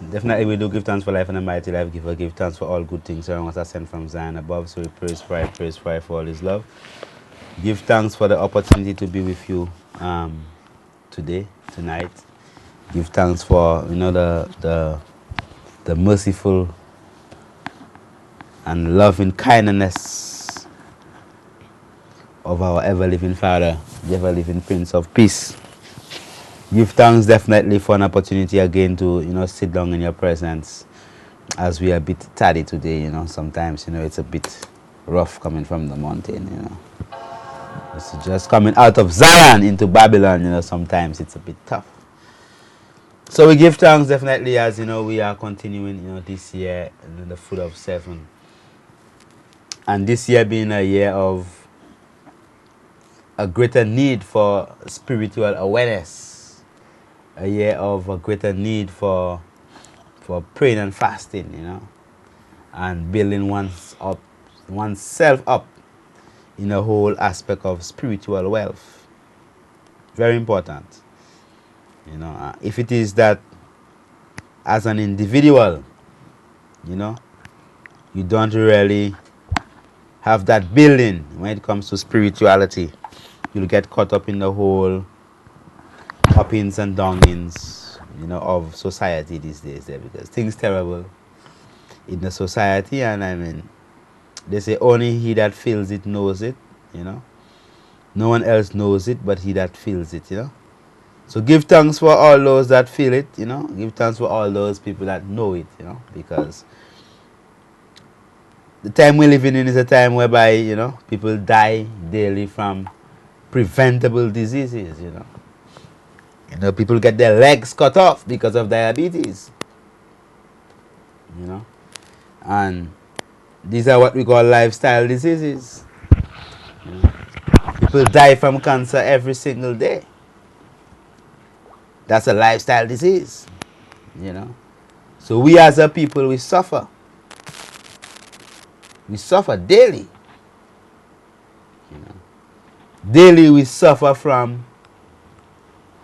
Definitely we do give thanks for life and a mighty life giver. Give thanks for all good things around us are sent from Zion above. So we praise for all his love. Give thanks for the opportunity to be with you today, tonight. Give thanks for the merciful and loving kindness of our ever living Father, the ever living Prince of Peace. Give thanks definitely for an opportunity again to sit down in your presence as we are a bit tardy today. Sometimes it's a bit rough coming from the mountain. It's just coming out of Zion into Babylon. Sometimes it's a bit tough. So we give thanks definitely as we are continuing this year in the foot of 7, and this year being a year of a greater need for spiritual awareness, a year of a greater need for praying and fasting, and building oneself up in a whole aspect of spiritual wealth. Very important. If it is that as an individual, you don't really have that building when it comes to spirituality, you'll get caught up in the whole uppings and downings, of society these days there, because things terrible in the society, and I mean, they say only he that feels it knows it. No one else knows it but he that feels it. So give thanks for all those that feel it. Give thanks for all those people that know it. Because the time we're living in is a time whereby people die daily from preventable diseases. People get their legs cut off because of diabetes. And these are what we call lifestyle diseases. People die from cancer every single day. That's a lifestyle disease. So we as a people, we suffer. We suffer daily. Daily we suffer from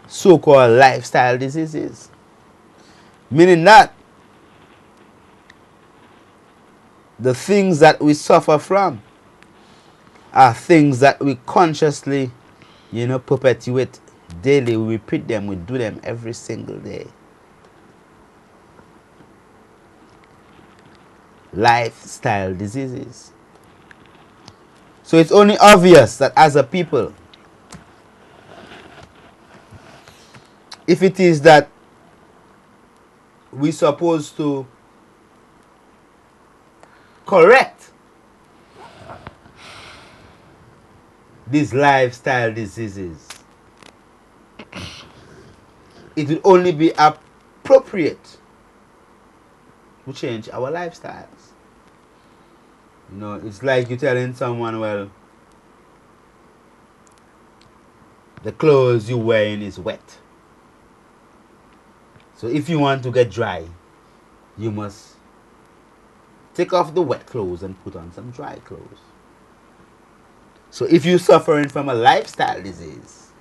so-called lifestyle diseases. Meaning that the things that we suffer from are things that we consciously, perpetuate daily. We repeat them, we do them every single day. Lifestyle diseases. So it's only obvious that as a people, if it is that we're supposed to correct these lifestyle diseases, it will only be appropriate to change our lifestyles. It's like you telling someone, well, the clothes you're wearing is wet. So if you want to get dry, you must take off the wet clothes and put on some dry clothes. So if you're suffering from a lifestyle disease,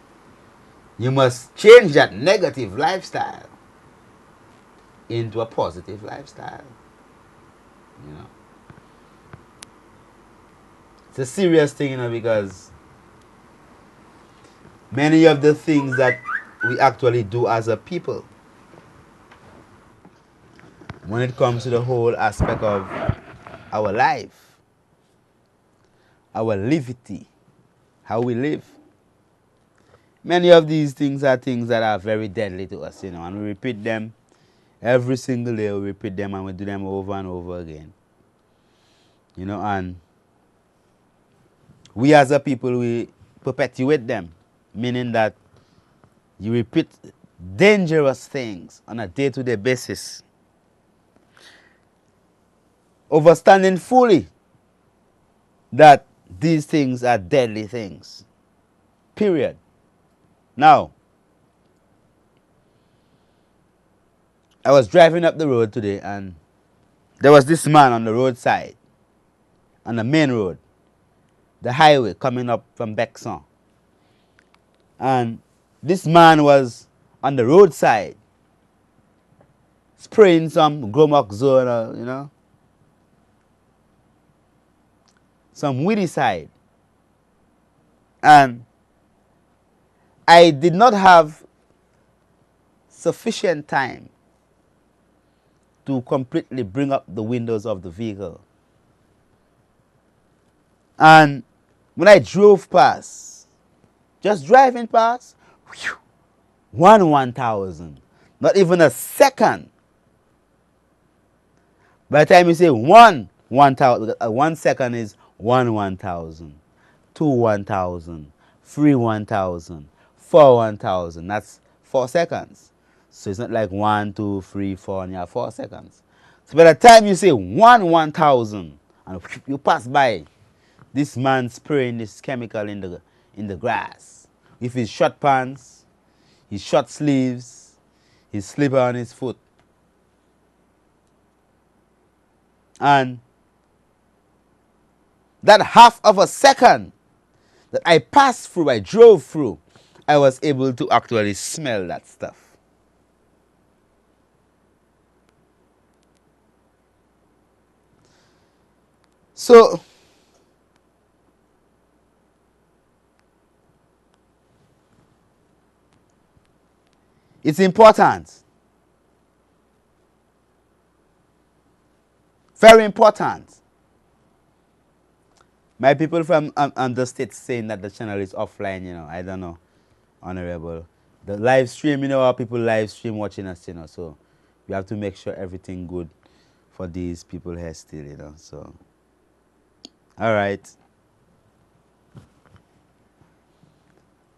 you must change that negative lifestyle into a positive lifestyle. It's a serious thing, because many of the things that we actually do as a people, when it comes to the whole aspect of our life, our livity, how we live, many of these things are things that are very deadly to us, and we repeat them every single day. We repeat them and we do them over and over again. And we as a people, we perpetuate them, meaning that you repeat dangerous things on a day-to-day basis, understanding fully that these things are deadly things. Period. Now, I was driving up the road today and there was this man on the roadside, on the main road, the highway coming up from Bexon. And this man was on the roadside spraying some Gromoxone, you know, some weedicide. And I did not have sufficient time to completely bring up the windows of the vehicle. And when I drove past, just driving past, whew, 1,000. Not even a second. By the time you say 1,000, 1 second is 1,000, 2 1,000, 3 1,000, 4 1,000. That's 4 seconds. So it's not like 1, 2, 3, 4, and you have 4 seconds. So by the time you say 1,000, and you pass by, this man spraying this chemical in the grass. With his short pants, his short sleeves, his slipper on his foot. And that half of a second that I passed through, I drove through, I was able to actually smell that stuff. So, it's important. Very important. My people from the States saying that the channel is offline, you know. I don't know, Honorable. The live stream, you know, how people live stream watching us, you know. So, we have to make sure everything good for these people here still, you know. So, all right.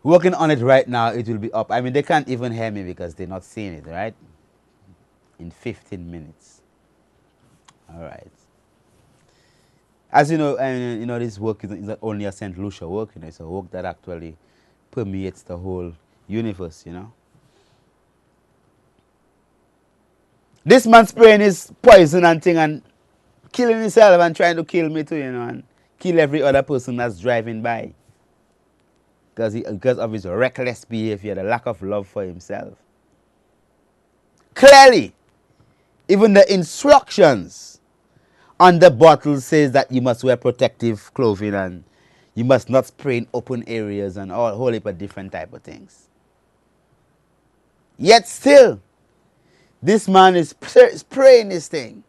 Working on it right now, it will be up. I mean, they can't even hear me because they're not seeing it, right? In 15 minutes. All right. As you know, this work is not only a St. Lucia work, you know, it's a work that actually permeates the whole universe, you know. This man spraying his poison and thing and killing himself and trying to kill me too, you know, and kill every other person that's driving by. Because of his reckless behavior, the lack of love for himself. Clearly, even the instructions on the bottle says that you must wear protective clothing and you must not spray in open areas and a whole heap of different type of things. Yet still, this man is spraying this thing.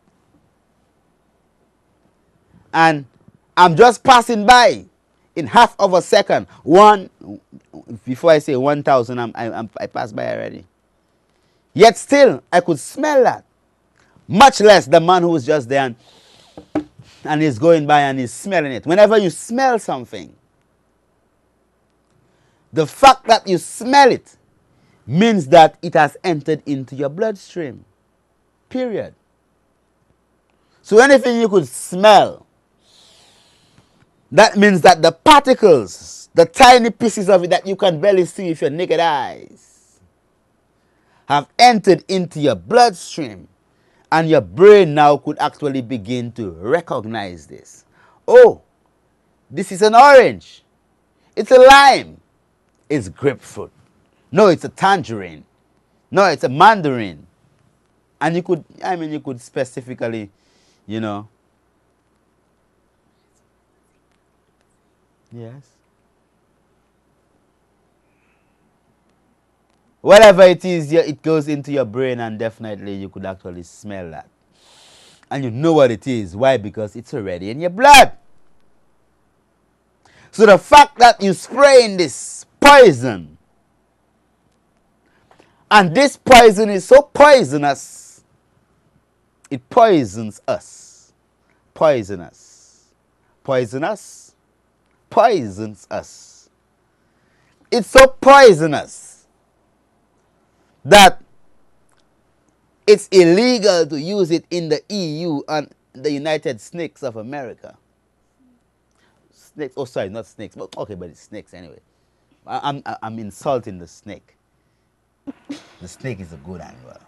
And I'm just passing by in half of a second. Before I say 1,000, I passed by already. Yet still, I could smell that. Much less the man who was just there and he's going by and he's smelling it. Whenever you smell something, the fact that you smell it means that it has entered into your bloodstream. Period. So anything you could smell, that means that the particles, the tiny pieces of it that you can barely see with your naked eyes, have entered into your bloodstream. And your brain now could actually begin to recognize this. Oh, this is an orange. It's a lime. It's grapefruit. No, it's a tangerine. No, it's a mandarin. And you could specifically, you know. Yes. Whatever it is, it goes into your brain and definitely you could actually smell that. And you know what it is. Why? Because it's already in your blood. So the fact that you spray in this poison, and this poison is so poisonous, it poisons us. Poisonous. Poisonous. Poisons us. It's so poisonous that it's illegal to use it in the EU and the United Snakes of America. Snakes, oh sorry, not snakes, but okay, but it's snakes anyway. I'm insulting the snake. The snake is a good animal.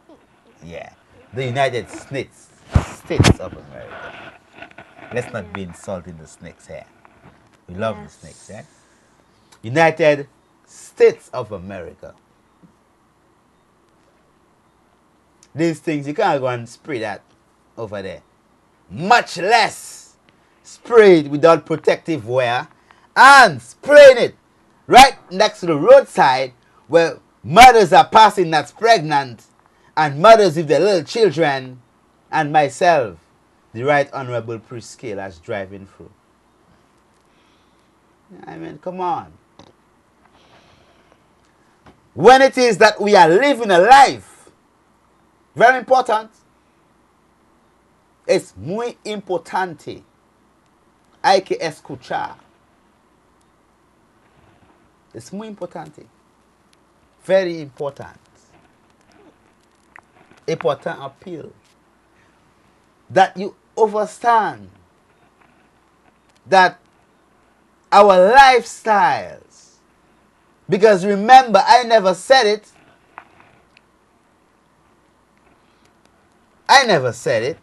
Yeah. The United States of America. Let's not be insulting the snakes here. We love the snakes, eh? United States of America. These things, you can't go and spray that over there. Much less spray it without protective wear and spraying it right next to the roadside where mothers are passing that's pregnant and mothers with their little children and myself, the Right Honorable Priest Kailash driving through. I mean, come on. When it is that we are living a life, very important, es muy importante. Hay que escuchar. Es muy importante. Very important. Important appeal. That you understand that our lifestyles, because remember, I never said it. I never said it.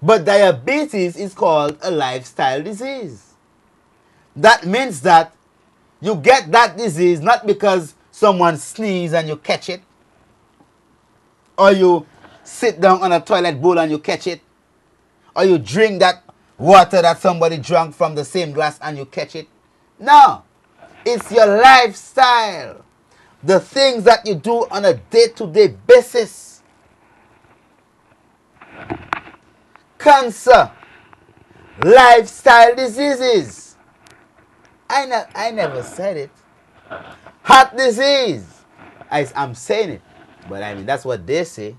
But diabetes is called a lifestyle disease. That means that you get that disease not because someone sneezes and you catch it, or you sit down on a toilet bowl and you catch it, or you drink that water that somebody drank from the same glass and you catch it. No, it's your lifestyle. The things that you do on a day-to-day basis. Cancer, lifestyle diseases. I never said it. Heart disease. I'm saying it. But I mean, that's what they say.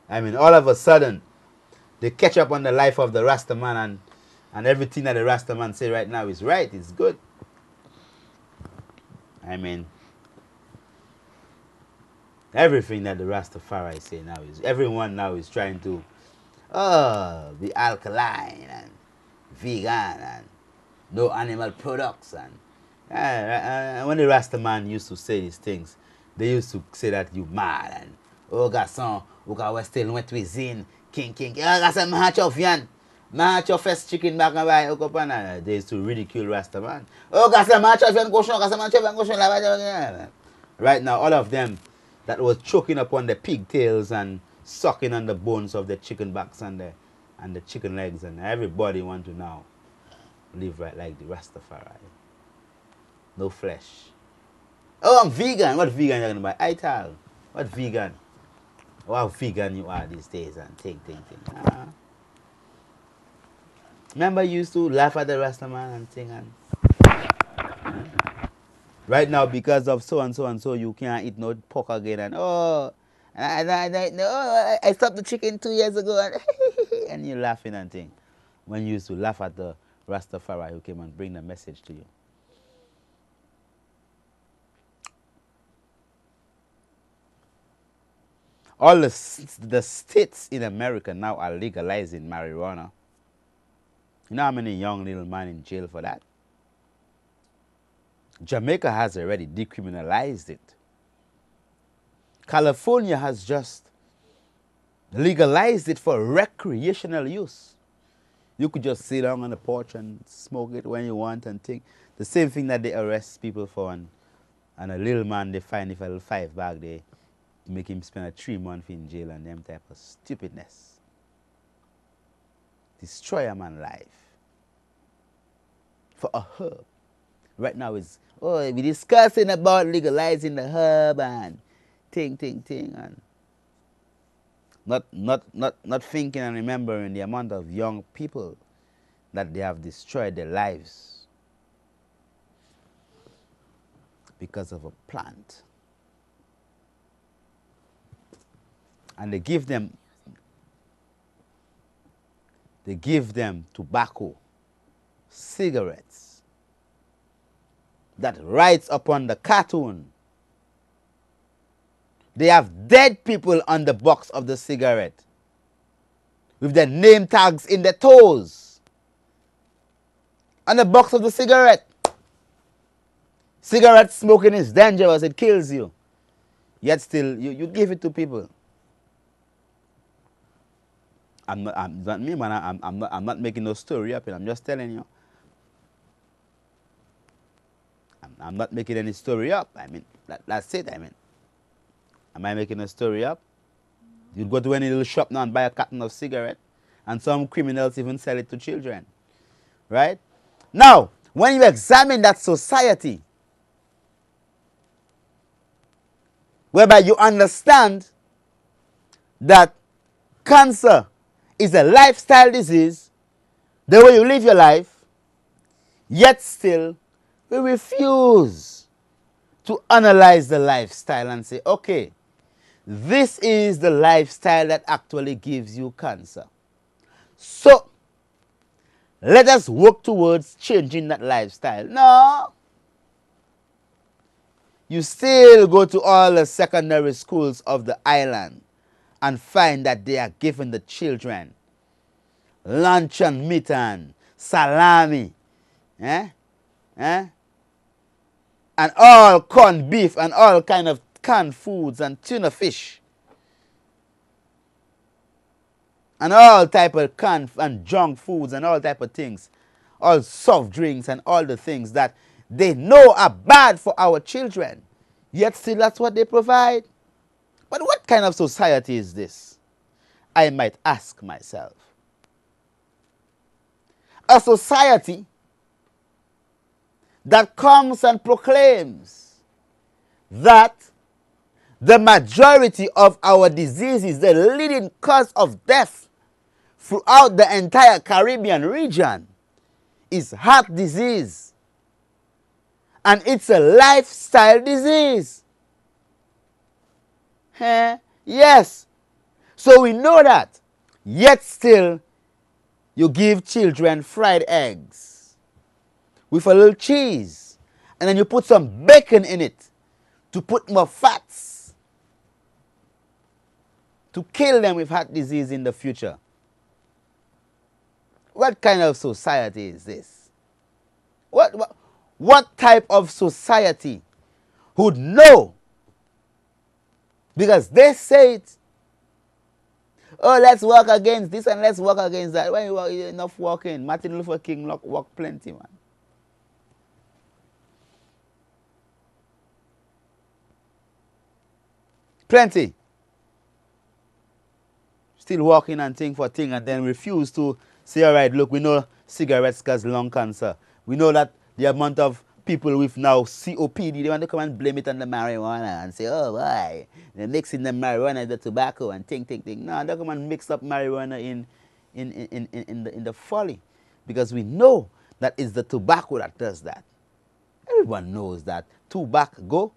I mean, all of a sudden, they catch up on the life of the Rasta man and everything that the Rasta man say right now is right. It's good. I mean, everything that the Rastafari say now is, everyone now is trying to be alkaline and vegan and no animal products. And when the Rasta man used to say these things, they used to say that you mad and oh garçon, ou ka wè still went cuisine, king. Oh garçon, ma hatch off yan. Ma hatch your first chicken back and buy okopana. They used to ridicule Rasta man. Oh garçon, ma hatch off yan cochon, garçon, ma hatch off yan cochon. Right now, all of them that was choking upon the pigtails and sucking on the bones of the chicken backs and the chicken legs, and everybody want to now live right like the Rastafari. No flesh. Oh, I'm vegan. What vegan you gonna buy? I tell. What vegan? What vegan you are these days and thing. Remember you used to laugh at the Rastaman and thing and right now because of so and so you can't eat no pork again and I stopped the chicken 2 years ago and and you're laughing and thing. When you used to laugh at the Rastafari who came and bring the message to you. All the states in America now are legalizing marijuana. You know how many young little men in jail for that? Jamaica has already decriminalized it. California has just legalized it for recreational use. You could just sit down on the porch and smoke it when you want and think. The same thing that they arrest people for and a little man they find if a little 5 bag they make him spend 3 months in jail and them type of stupidness. Destroy a man's life for a herb. Right now it's, we're discussing about legalizing the herb and thing and not thinking and remembering the amount of young people that they have destroyed their lives because of a plant. And they give them tobacco, cigarettes that writes upon the cartoon. They have dead people on the box of the cigarette with their name tags in their toes. On the box of the cigarette. Cigarette smoking is dangerous, it kills you. Yet still, you give it to people. I'm not making no story up, and I'm just telling you. I'm not making any story up. I mean, that's it. I mean, am I making a story up? You'd go to any little shop now and buy a carton of cigarette. And some criminals even sell it to children. Right? Now, when you examine that society, whereby you understand that cancer is a lifestyle disease, the way you live your life, yet still we refuse to analyze the lifestyle and say, okay, this is the lifestyle that actually gives you cancer. So, let us work towards changing that lifestyle. No. You still go to all the secondary schools of the island and find that they are giving the children luncheon meat and salami, and all corned beef and all kind of canned foods and tuna fish and all type of canned and junk foods and all type of things, all soft drinks and all the things that they know are bad for our children, yet still that's what they provide. But what kind of society is this? I might ask myself. A society that comes and proclaims that the majority of our diseases, the leading cause of death throughout the entire Caribbean region, is heart disease. And it's a lifestyle disease. Yes. So we know that. Yet still, you give children fried eggs with a little cheese. And then you put some bacon in it to put more fats to kill them with heart disease in the future. What kind of society is this? What type of society would know? Because they say it. Oh, let's work against this and let's work against that. When you work, enough working. Martin Luther King worked plenty, man. Plenty. Still working and thing for thing and then refuse to say, all right, look, we know cigarettes cause lung cancer. We know that the amount of people with now COPD, they want to come and blame it on the marijuana and say, oh, why? They're mixing the marijuana, the tobacco and thing. No, they come and mix up marijuana in the folly. Because we know that it's the tobacco that does that. Everyone knows that. Tobacco.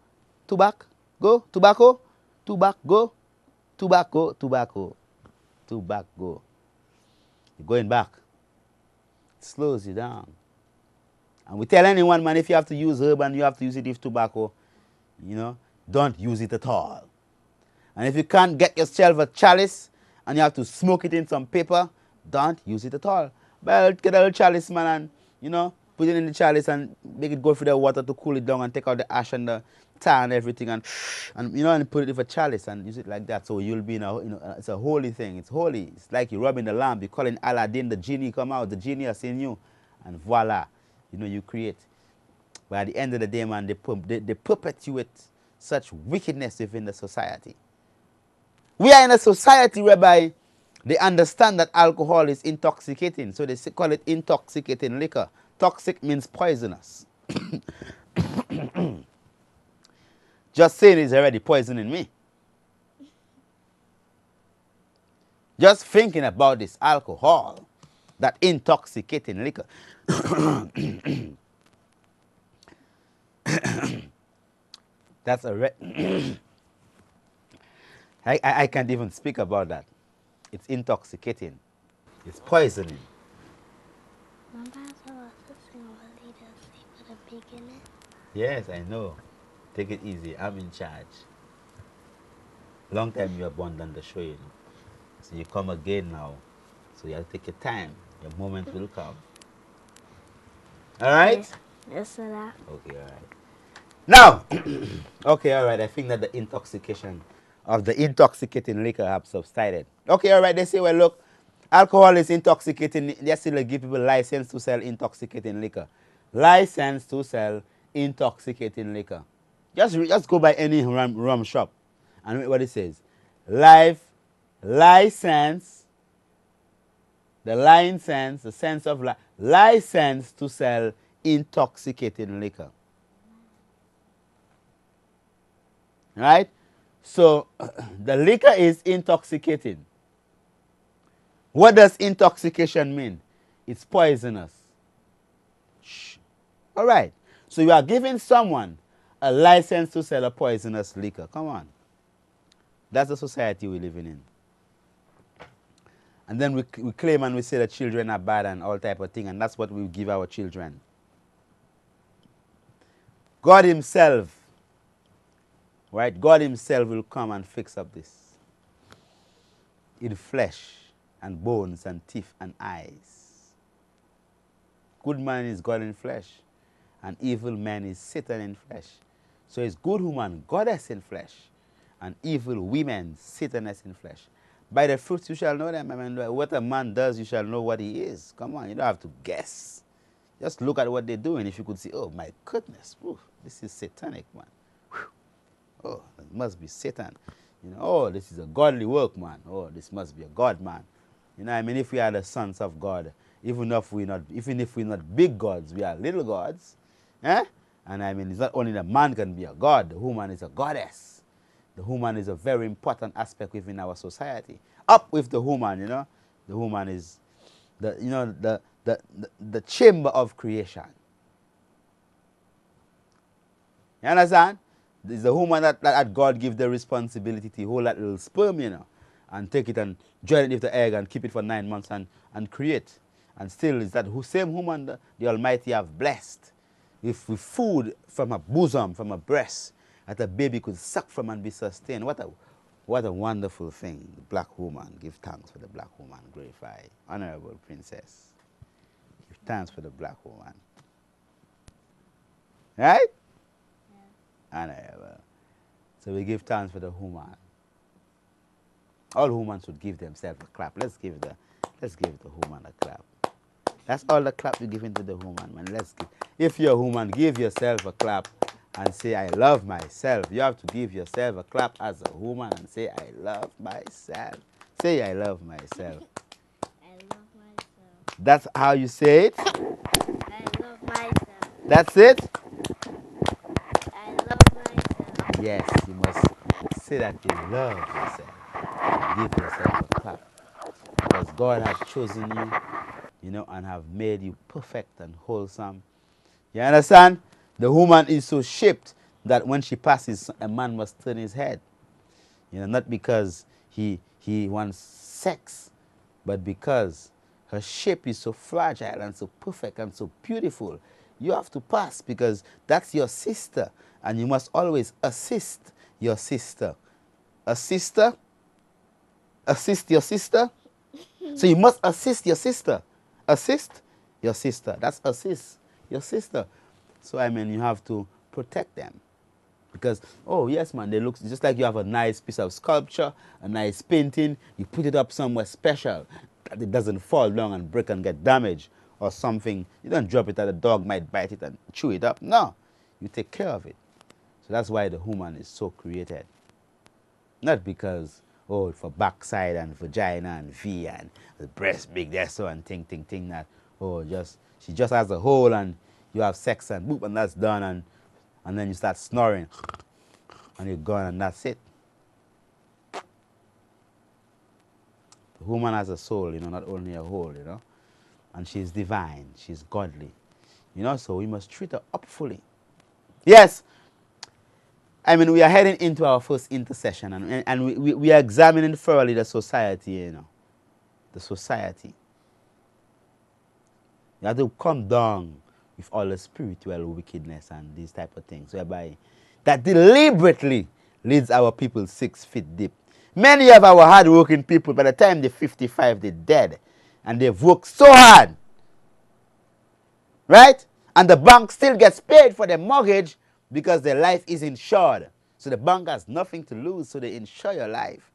You're going back. It slows you down. And we tell anyone, man, if you have to use herb and you have to use it with tobacco, don't use it at all. And if you can't get yourself a chalice and you have to smoke it in some paper, don't use it at all. But get a little chalice, man, and, put it in the chalice and make it go through the water to cool it down and take out the ash and the tar and everything and put it in a chalice and use it like that. So you'll be it's a holy thing. It's holy. It's like you're rubbing the lamp. You're calling Aladdin, the genie come out, the genius in you, and voila. You create. But at the end of the day, man, they perpetuate such wickedness within the society. We are in a society whereby they understand that alcohol is intoxicating, so they call it intoxicating liquor. Toxic means poisonous. Just saying it's already poisoning me. Just thinking about this alcohol, that intoxicating liquor. That's I can't even speak about that. It's intoxicating. It's poisoning. Yes, I know. Take it easy. I'm in charge. Long time you are born on the show, So you come again now. So you have to take your time. Your moment will come. All right? Yes, sir. Okay, all right. Now, okay, all right. I think that the intoxication of the intoxicating liquor have subsided. Okay, all right. They say, well, look, alcohol is intoxicating. They still give people license to sell intoxicating liquor. License to sell intoxicating liquor. Just go by any rum shop and read what it says. Live license, the sense of license to sell intoxicating liquor. Right? So the liquor is intoxicating. What does intoxication mean? It's poisonous. Shh. All right. So you are giving someone a license to sell a poisonous liquor. Come on. That's the society we're living in. And then we claim and we say that children are bad and all type of thing, and that's what we give our children. God himself, right? God himself will come and fix up this. In flesh and bones and teeth and eyes. Good man is God in flesh, and evil man is Satan in flesh. So it's good woman, goddess in flesh, and evil women, Sataness in flesh. By the fruits you shall know them. I mean, what a man does, you shall know what he is. Come on, you don't have to guess. Just look at what they're doing. If you could see, oh my goodness, ooh, this is satanic, man. Whew. Oh, it must be Satan. You know, oh, this is a godly work, man. Oh, this must be a God, man. You know, I mean, if we are the sons of God, even if we're not big gods, we are little gods. Eh? And I mean, it's not only the man can be a god, the woman is a goddess. The woman is a very important aspect within our society. Up with the woman, you know. The woman is the chamber of creation. You understand? It's the woman that God gives the responsibility to hold that little sperm, you know, and take it and join it with the egg and keep it for 9 months and create. And still, is that same woman the Almighty have blessed with food from a bosom, from a breast, that a baby could suck from and be sustained. What a wonderful thing. The black woman. Give thanks for the black woman. Glorify. Honorable princess. Give thanks for the black woman. Right? Yeah. Honorable. So we give thanks for the woman. All women should give themselves a clap. Let's give the woman a clap. That's all the clap you're giving to the woman, man. If you're a woman, give yourself a clap and say, I love myself. You have to give yourself a clap as a woman and say, I love myself. Say, I love myself. I love myself. That's how you say it? I love myself. That's it? I love myself. Yes, you must say that you love yourself. Give yourself a clap. Because God has chosen you, you know, and have made you perfect and wholesome. You understand? The woman is so shaped that when she passes, a man must turn his head. You know, not because he wants sex, but because her shape is so fragile and so perfect and so beautiful. You have to pass because that's your sister, and you must always assist your sister. A sister? Assist your sister? So you must assist your sister. Assist your sister. That's assist your sister. So, I mean, you have to protect them. Because, oh, yes, man, they look just like you have a nice piece of sculpture, a nice painting. You put it up somewhere special that it doesn't fall down and break and get damaged or something. You don't drop it that a dog might bite it and chew it up. No, you take care of it. So that's why the woman is so created. Not because, oh, for backside and vagina and V and the breast big, that's so, and thing that, oh, she just has a hole and you have sex and boop and that's done and then you start snoring and you're gone and that's it. The woman has a soul, you know, not only a hole, you know, and she's divine, she's godly, you know, so we must treat her upfully. Yes, I mean, we are heading into our first intercession and we are examining thoroughly the society, you know, the society. You have to come down with all the spiritual wickedness and these type of things, whereby that deliberately leads our people 6 feet deep. Many of our hard-working people, by the time they're 55, they're dead. And they've worked so hard. Right? And the bank still gets paid for their mortgage because their life is insured. So the bank has nothing to lose, so they insure your life.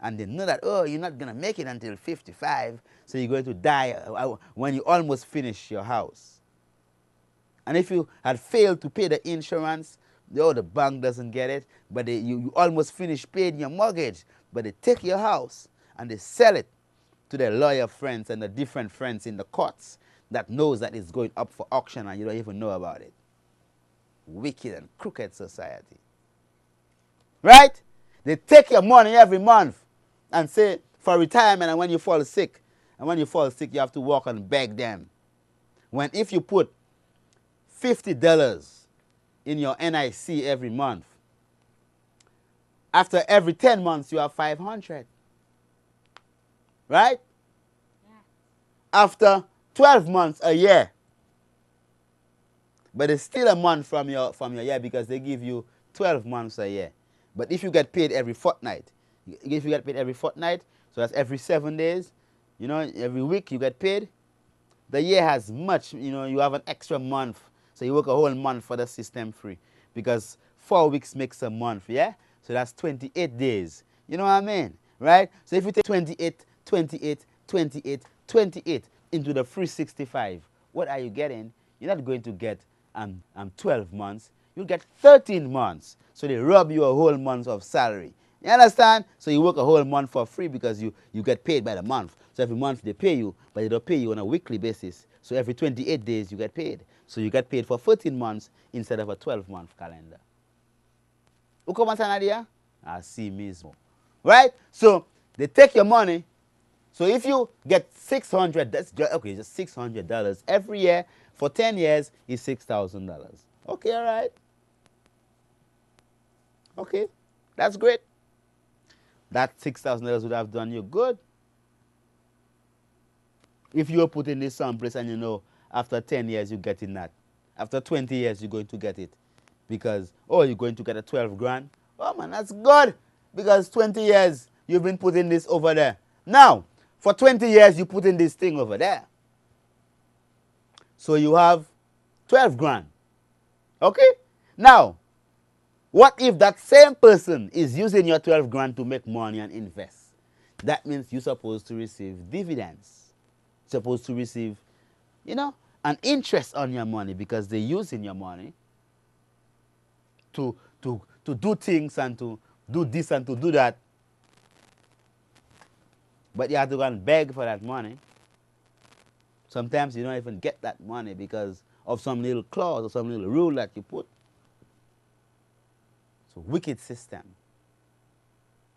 And they know that, oh, you're not going to make it until 55, so you're going to die when you almost finish your house. And if you had failed to pay the insurance, the bank doesn't get it, but you almost finished paying your mortgage, but they take your house and they sell it to their lawyer friends and the different friends in the courts that knows that it's going up for auction and you don't even know about it. Wicked and crooked society. Right? They take your money every month and say for retirement, and when you fall sick, you have to walk and beg them. When if you put $50 in your NIC every month, after every 10 months you have 500. Right? Yeah. After 12 months, a year. But it's still a month from your year because they give you 12 months a year. But if you get paid every fortnight, so that's every 7 days, every week you get paid, the year has much, you have an extra month. So you work a whole month for the system free because 4 weeks makes a month, yeah? So that's 28 days. You know what I mean? Right? So if you take 28 into the free 65, what are you getting? You're not going to get 12 months. You'll get 13 months. So they rob you a whole month of salary. You understand? So you work a whole month for free because you get paid by the month. So every month they pay you, but they don't pay you on a weekly basis. So every 28 days you get paid. So you get paid for 14 months instead of a 12-month calendar. Uko masanadia? Asi mismo. Right? So they take your money. So if you get $600, that's just $600 every year for 10 years is $6,000. Okay, all right. Okay, that's great. That $6,000 would have done you good. If you are putting this someplace and after 10 years you're getting that. After 20 years you're going to get it. Because, you're going to get a 12 grand. Oh man, that's good. Because 20 years you've been putting this over there. Now, for 20 years you put in this thing over there. So you have 12 grand. Okay? Now, what if that same person is using your 12 grand to make money and invest? That means you're supposed to receive dividends. You're supposed to receive, an interest on your money because they're using your money to do things and to do this and to do that. But you have to go and beg for that money. Sometimes you don't even get that money because of some little clause or some little rule that you put. It's a wicked system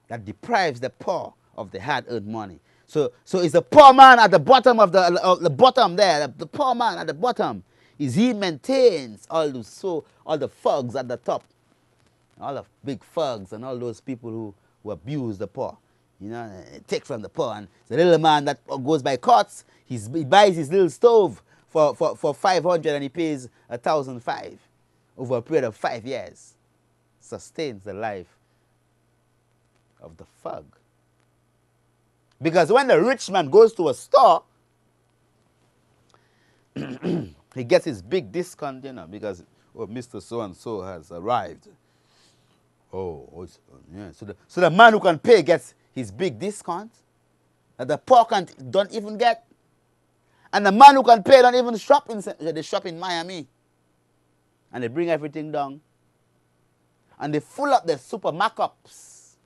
that deprives the poor of the hard-earned money. So it's the poor man at the bottom of the bottom there. The poor man at the bottom is he maintains all the thugs at the top, all the big thugs and all those people who abuse the poor. Take from the poor. And the little man that goes by courts, he buys his little stove for 500 and he pays 1,005 over a period of 5 years. Sustains the life of the thug. Because when the rich man goes to a store, he gets his big discount, because Mr. So-and-so has arrived. Yeah. So the man who can pay gets his big discount that the poor don't even get. And the man who can pay don't even shop they shop in Miami. And they bring everything down. And they full up the super markups.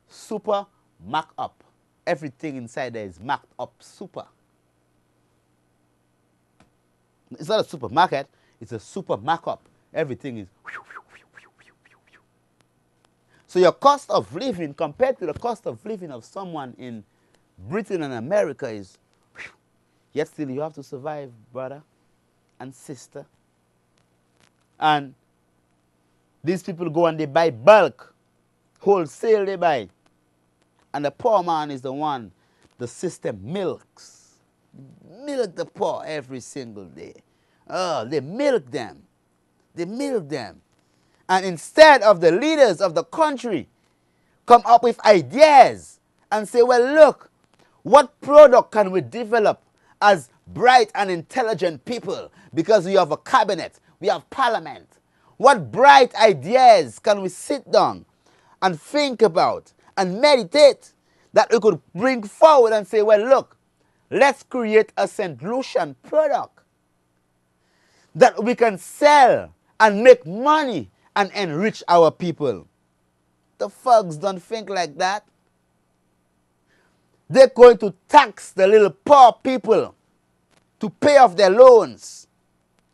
Super markup. Everything inside there is marked up super. It's not a supermarket, it's a super markup. Everything is. So your cost of living compared to the cost of living of someone in Britain and America is, yet still you have to survive, brother and sister. And these people go and they buy bulk, wholesale they buy. And the poor man is the one the system milks. Milk the poor every single day. They milk them. They milk them. And instead of the leaders of the country come up with ideas and say, well, look, what product can we develop as bright and intelligent people? Because we have a cabinet, we have parliament. What bright ideas can we sit down and think about and meditate that we could bring forward and say, well, look, let's create a St. Lucian product that we can sell and make money and enrich our people. The thugs don't think like that. They're going to tax the little poor people to pay off their loans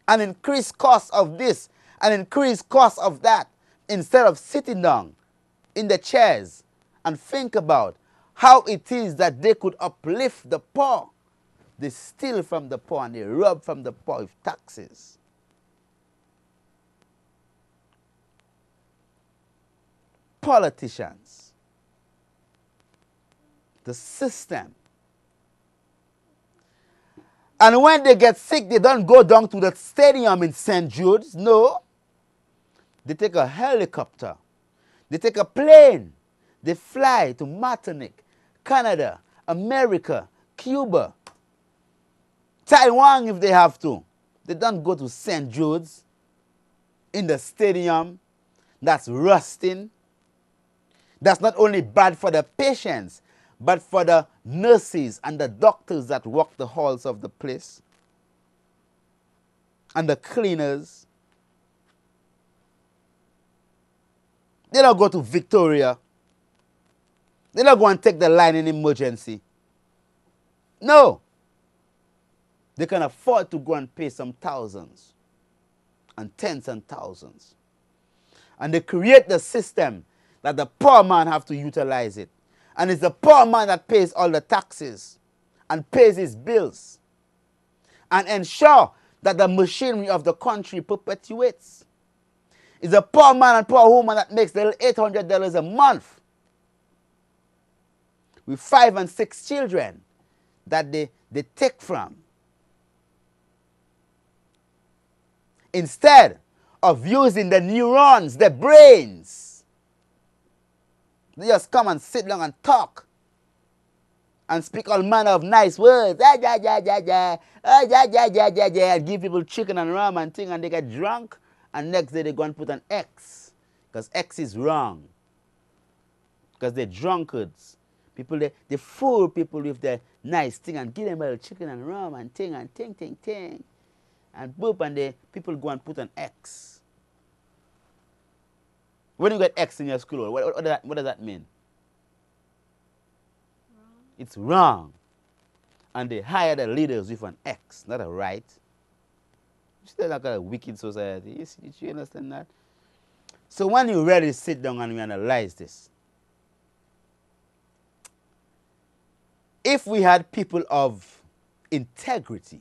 and increase costs of this and increase costs of that, instead of sitting down in the chairs and think about how it is that they could uplift the poor. They steal from the poor and they rob from the poor with taxes. Politicians, the system. And when they get sick, they don't go down to the stadium in St. Jude's. No. They take a helicopter. They take a plane. They fly to Martinique, Canada, America, Cuba, Taiwan if they have to. They don't go to St. Jude's in the stadium that's rusting. That's not only bad for the patients, but for the nurses and the doctors that walk the halls of the place, and the cleaners. They don't go to Victoria. They don't go and take the line in emergency. No. They can afford to go and pay some thousands and tens and thousands. And they create the system that the poor man have to utilize it. And it's the poor man that pays all the taxes and pays his bills and ensure that the machinery of the country perpetuates. It's a poor man and poor woman that makes the $800 a month with 5 and 6 children that they take from. Instead of using the neurons, the brains, they just come and sit down and talk and speak all manner of nice words. And give people chicken and rum and thing, and they get drunk, and next day they go and put an X, because X is wrong. Because they're drunkards. People, they fool people with their nice thing and give them a little chicken and rum and ting. And boop, and people go and put an X. When you get X in your school, what does that mean? Wrong. It's wrong. And they hire the leaders with an X, not a right. It's still like a wicked society. You understand that? So when you really sit down and we analyze this, if we had people of integrity,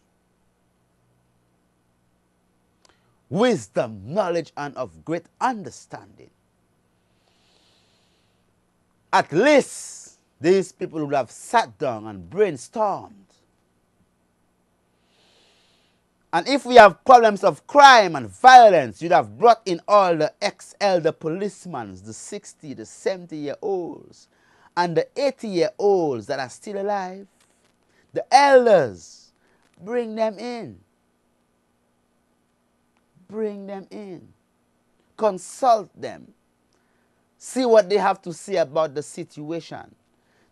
wisdom, knowledge, and of great understanding, at least these people would have sat down and brainstormed. And if we have problems of crime and violence, you'd have brought in all the ex-elder policemen, the 60, the 70-year-olds, and the 80-year-olds that are still alive. The elders, bring them in. Bring them in. Consult them. See what they have to say about the situation.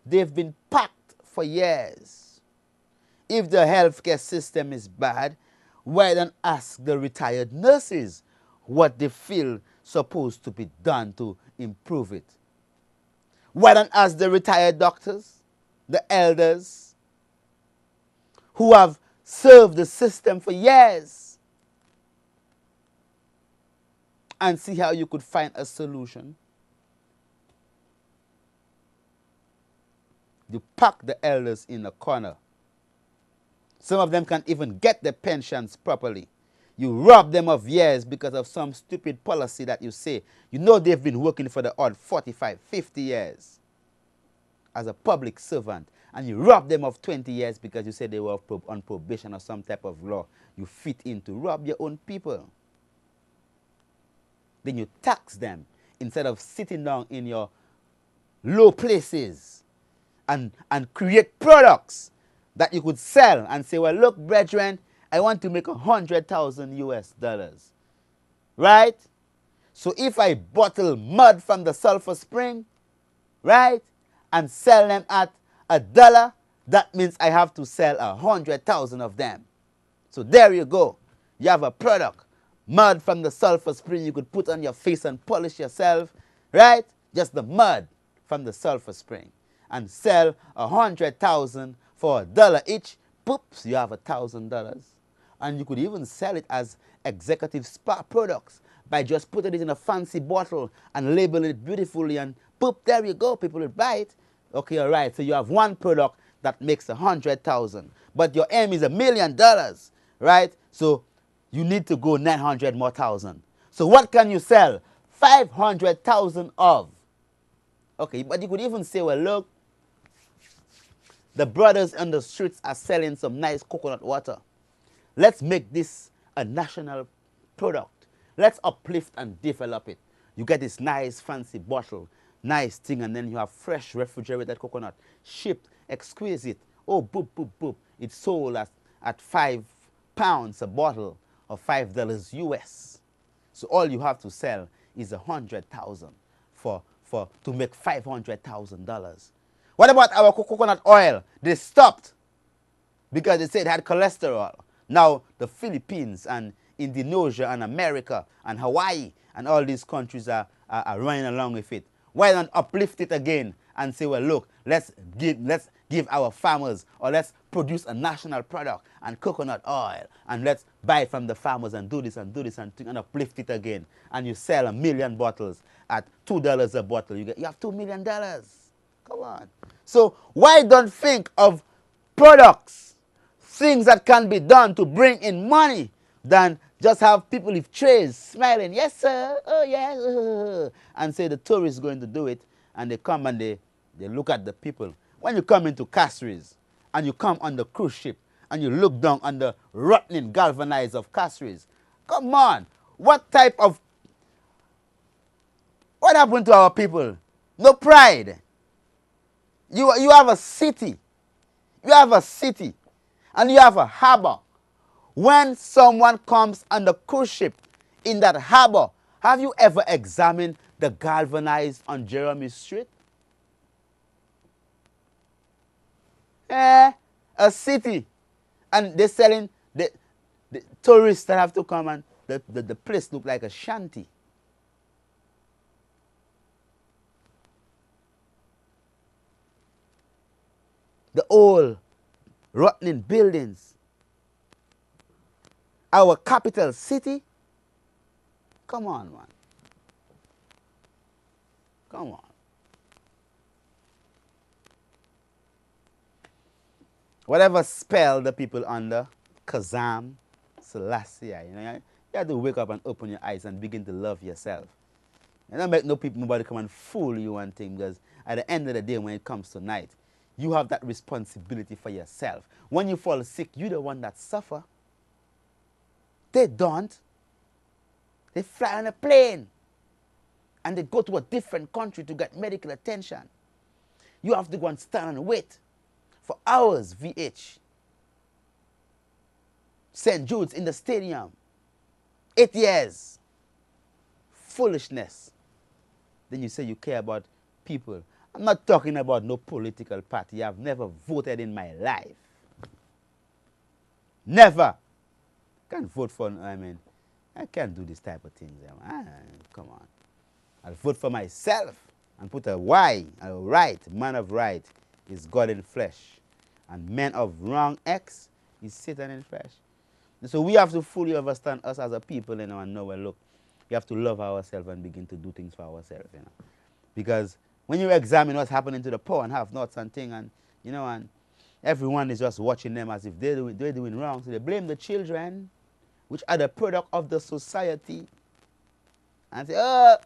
They've been packed for years. If the healthcare system is bad, why don't ask the retired nurses what they feel supposed to be done to improve it? Why don't ask the retired doctors, the elders, who have served the system for years, and see how you could find a solution? You pack the elders in a corner. Some of them can't even get their pensions properly. You rob them of years because of some stupid policy that you say. You know they've been working for the odd 45, 50 years as a public servant. And you rob them of 20 years because you said they were on probation or some type of law you fit in to rob your own people. Then you tax them instead of sitting down in your low places and create products that you could sell and say, well, look, brethren, I want to make $100,000 US. Right? So if I bottle mud from the sulfur spring, right, and sell them at $1, that means I have to sell 100,000 of them. So there you go. You have a product. Mud from the sulfur spring you could put on your face and polish yourself, right? Just the mud from the sulfur spring. and sell 100,000 for $1 each, poops, you have $1,000. And you could even sell it as executive spa products by just putting it in a fancy bottle and label it beautifully, and poop, there you go, people will buy it. Okay, all right, so you have one product that makes 100,000, but your aim is $1,000,000, right? So you need to go 900 more thousand. So what can you sell 500,000 of? Okay, but you could even say, well, look, the brothers on the streets are selling some nice coconut water. Let's make this a national product. Let's uplift and develop it. You get this nice fancy bottle, nice thing, and then you have fresh refrigerated coconut, shipped, exquisite. Oh, boop, boop, boop. It's sold at £5 a bottle, or $5 US. So all you have to sell is 100,000 to make $500,000. What about our coconut oil? They stopped because they said it had cholesterol. Now the Philippines and Indonesia and America and Hawaii and all these countries are running along with it. Why not uplift it again and say, well, look, let's give our farmers, or let's produce a national product and coconut oil, and let's buy it from the farmers and do this and uplift it again. And you sell 1,000,000 bottles at $2 a bottle. You have $2,000,000. Come on. So why don't think of products, things that can be done to bring in money, than just have people with trays smiling, yes sir, oh yes, and say the tourist is going to do it, and they come and they look at the people. When you come into Castries and you come on the cruise ship and you look down on the rotten galvanized of Castries, come on, what happened to our people? No pride. You have a city. You have a city. And you have a harbor. When someone comes on the cruise ship in that harbor, have you ever examined the galvanized on Jeremy Street? A city. And they're selling the tourists that have to come, and the place look like a shanty. The old rotten buildings. Our capital city. Come on, man. Come on. Whatever spell the people under, Kazam, Selassie, you have to wake up and open your eyes and begin to love yourself. And don't make nobody come and fool you and thing, because at the end of the day, when it comes to night, you have that responsibility for yourself. When you fall sick, you're the one that suffer. They don't. They fly on a plane and they go to a different country to get medical attention. You have to go and stand and wait for hours, VH. St. Jude's in the stadium. 8 years. Foolishness. Then you say you care about people. I'm not talking about no political party. I've never voted in my life. Never. Can't vote for, I can't do this type of things. Come on. I'll vote for myself and put a Y, a right, man of right is God in flesh. And man of wrong X is Satan in flesh. And so we have to fully understand us as a people, and know, well, look, we have to love ourselves and begin to do things for ourselves, Because when you examine what's happening to the poor and have-nots and thing, and, and everyone is just watching them as if they're doing wrong. So they blame the children, which are the product of the society. And say, oh,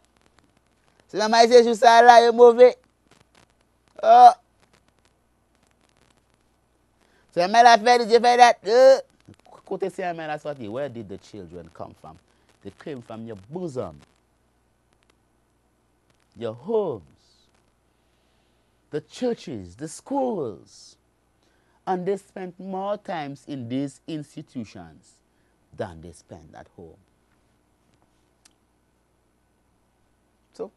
so I might say you saw a movie. Oh. So I might have fed it, that. Could say, that's what where did the children come from? They came from your bosom, your homes, the churches, the schools. And they spent more times in these institutions than they spend at home. So,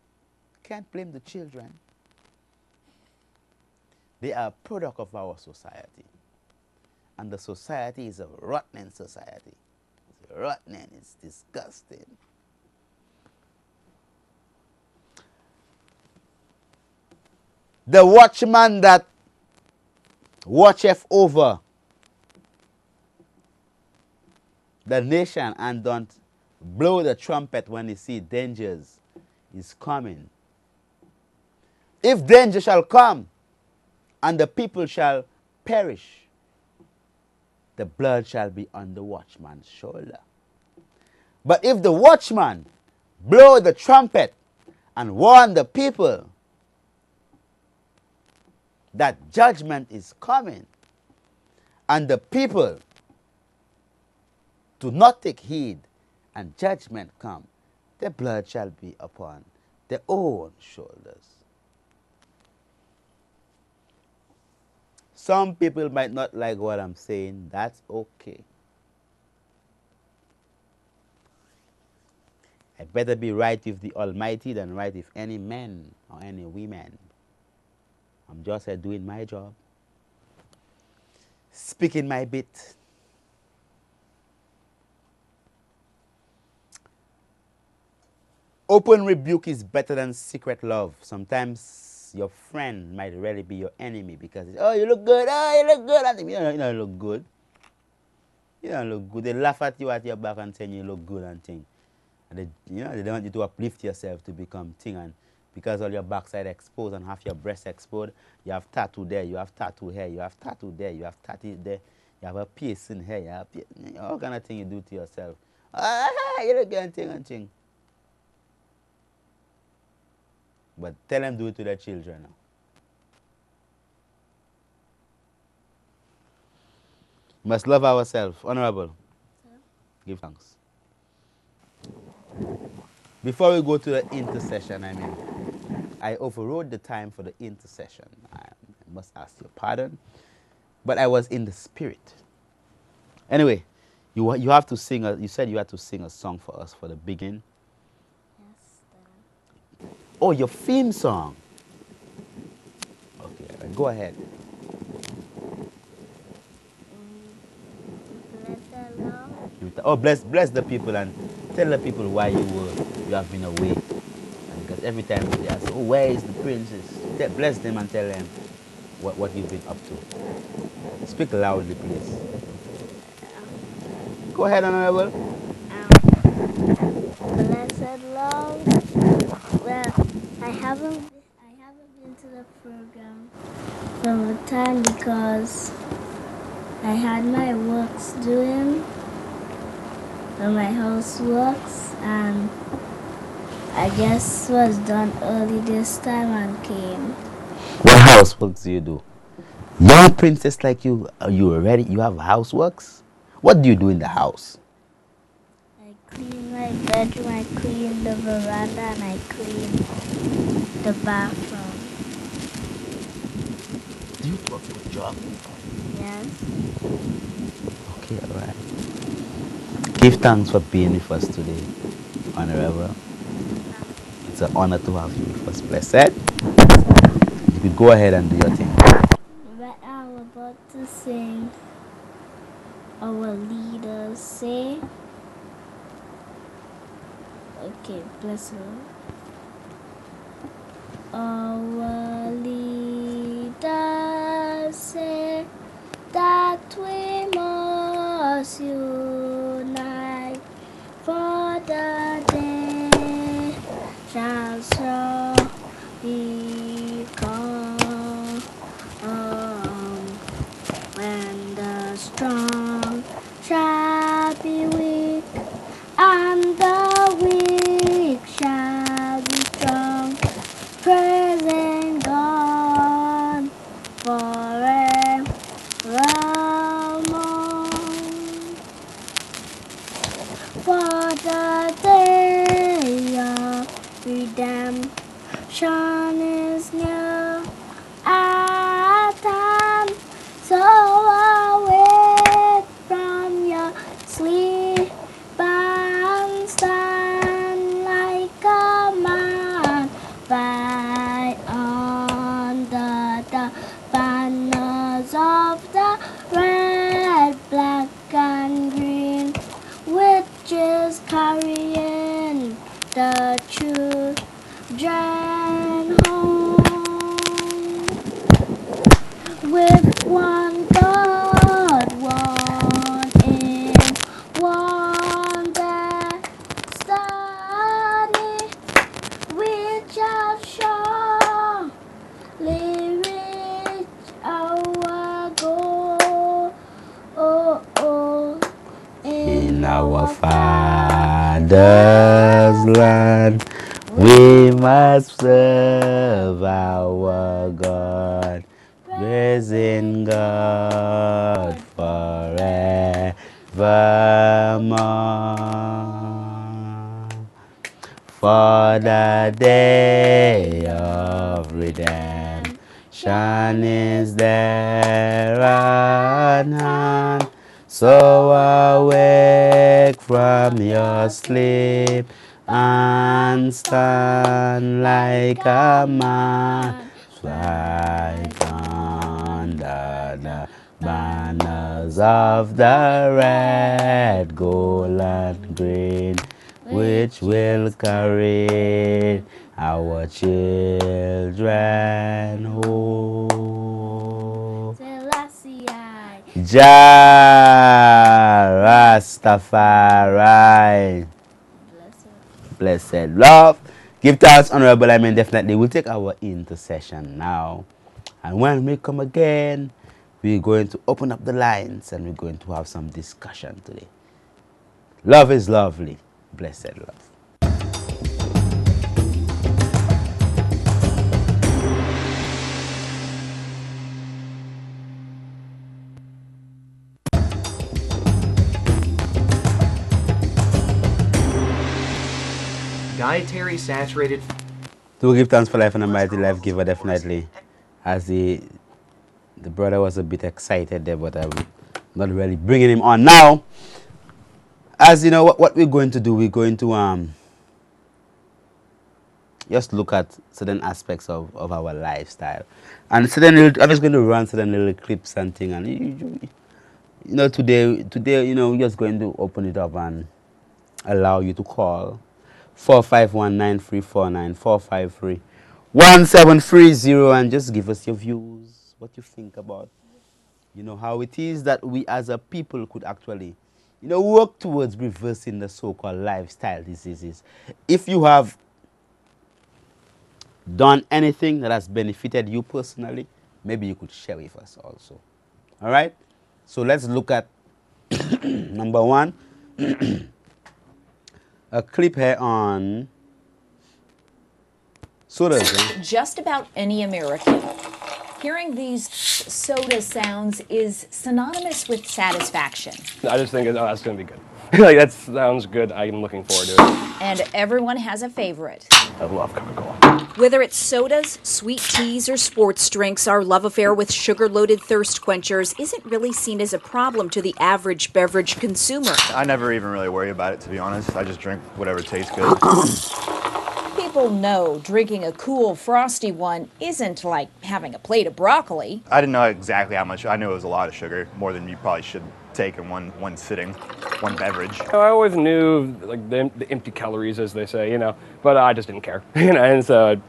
can't blame the children. They are a product of our society. And the society is a rotten society. It's rotten, it's disgusting. The watchman that watcheth over the nation and don't blow the trumpet when he see dangers is coming. If danger shall come and the people shall perish, the blood shall be on the watchman's shoulder. But if the watchman blow the trumpet and warn the people that judgment is coming, and the people do not take heed, and judgment come, the blood shall be upon their own shoulders. Some people might not like what I'm saying. That's okay. I better be right with the Almighty than right with any men or any women. I'm just doing my job, speaking my bit. Open rebuke is better than secret love. Sometimes your friend might really be your enemy because, oh, you look good, oh, you look good. And you don't look good. You don't look good. They laugh at you at your back and say you look good and thing. And they don't want you to uplift yourself to become thing. And because all your backside exposed and half your breast exposed, you have tattoo there, you have tattoo here, you have tattoo there, you have tattoo there, you have a piercing here, you have all kind of thing you do to yourself. Ah, you look good and thing. But tell them do it to their children now. We must love ourselves. Honorable, give thanks. Before we go to the intercession, I overrode the time for the intercession. I must ask your pardon. But I was in the spirit. Anyway, you have to sing. You said you had to sing a song for us for the beginning. Yes, Oh, your theme song. Okay, go ahead. Bless the Lord. Oh, bless the people and tell the people why you have been away. And because every time they ask, oh, where is the princess? Bless them and tell them what you've been up to. Speak loudly, please. Go ahead, Honorable. Blessed Lord. Well, I haven't been to the program from the time because I had my works doing, my houseworks, and I guess was done early this time and came. What houseworks do you do? Young princess like you, you have houseworks? What do you do in the house? I clean my bedroom, I clean the veranda, and I clean the bathroom. Do you do a good job? Yes. Okay, all right. Give thanks for being with us today, Honorable. It's an honor to have you with us. Blessed. You could go ahead and do your thing. Right now we're about to sing our leaders say. Okay, bless you. Our leaders say that we must unite, for the day shall surely come when the strong shall be weak and the weak shall be strong, praising God forevermore. For the day of redemption is near at hand, so awake from your sleep and stand like a man by under the banners of the red, black, and green, which is carrying the children home. with one God, one in one destiny, which shall surely reach our goal. Oh, oh, In our Father's land, we must serve our God, praising God forevermore. For the day of redemption is there at hand. So awake from your sleep and stand like a man. Fight under the banners of the red, gold, and green, which will carry our children home. Selassie. Jah Rastafari. Blessed love. Give thanks, honorable. I mean, definitely. We'll take our intercession now. And when we come again, we're going to open up the lines and we're going to have some discussion today. Love is lovely. Blessed love. Dietary saturated. To give thanks for life and a mighty life giver, definitely. As the brother was a bit excited there, but I'm not really bringing him on now. As you know, what we're going to do, we're going to just look at certain aspects of our lifestyle, and I'm just going to run certain little clips and things. And today, we're just going to open it up and allow you to call 451-9349, 453-1730, and just give us your views, what you think about, how it is that we as a people could actually, work towards reversing the so-called lifestyle diseases. If you have done anything that has benefited you personally, maybe you could share with us also. All right? So let's look at number one, a clip here on sodas. Just about any American. Hearing these soda sounds is synonymous with satisfaction. I just think, that's going to be good. Like, that sounds good. I'm looking forward to it. And everyone has a favorite. I love Coca-Cola. Whether it's sodas, sweet teas, or sports drinks, our love affair with sugar-loaded thirst quenchers isn't really seen as a problem to the average beverage consumer. I never even really worry about it, to be honest. I just drink whatever tastes good. People know drinking a cool, frosty one isn't like having a plate of broccoli. I didn't know exactly how much. I knew it was a lot of sugar, more than you probably should take in one sitting, one beverage. I always knew, like, the empty calories, as they say, but I just didn't care, and so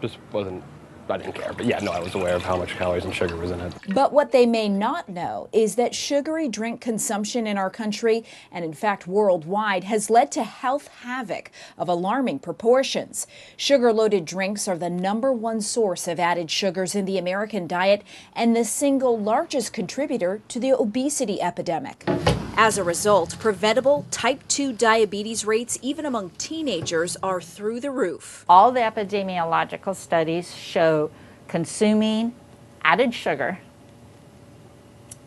I didn't care. But yeah, no, I was aware of how much calories and sugar was in it. But what they may not know is that sugary drink consumption in our country, and in fact worldwide, has led to health havoc of alarming proportions. Sugar-loaded drinks are the #1 source of added sugars in the American diet and the single largest contributor to the obesity epidemic. As a result, preventable type 2 diabetes rates, even among teenagers, are through the roof. All the epidemiological studies show consuming added sugar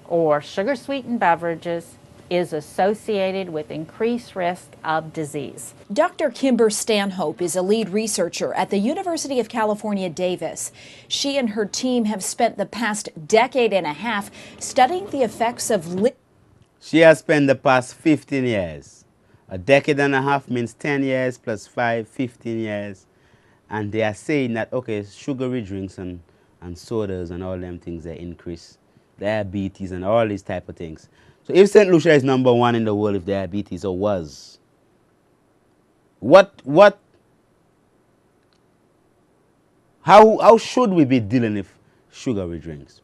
or sugar-sweetened beverages is associated with increased risk of disease. Dr. Kimber Stanhope is a lead researcher at the University of California, Davis. She and her team have spent the past decade and a half studying the effects of She has spent the past 15 years. A decade and a half means 10 years plus 5, 15 years. And they are saying that, okay, sugary drinks and sodas and all them things, they increase diabetes and all these type of things. So if St. Lucia is #1 in the world with diabetes, or was, how should we be dealing with sugary drinks?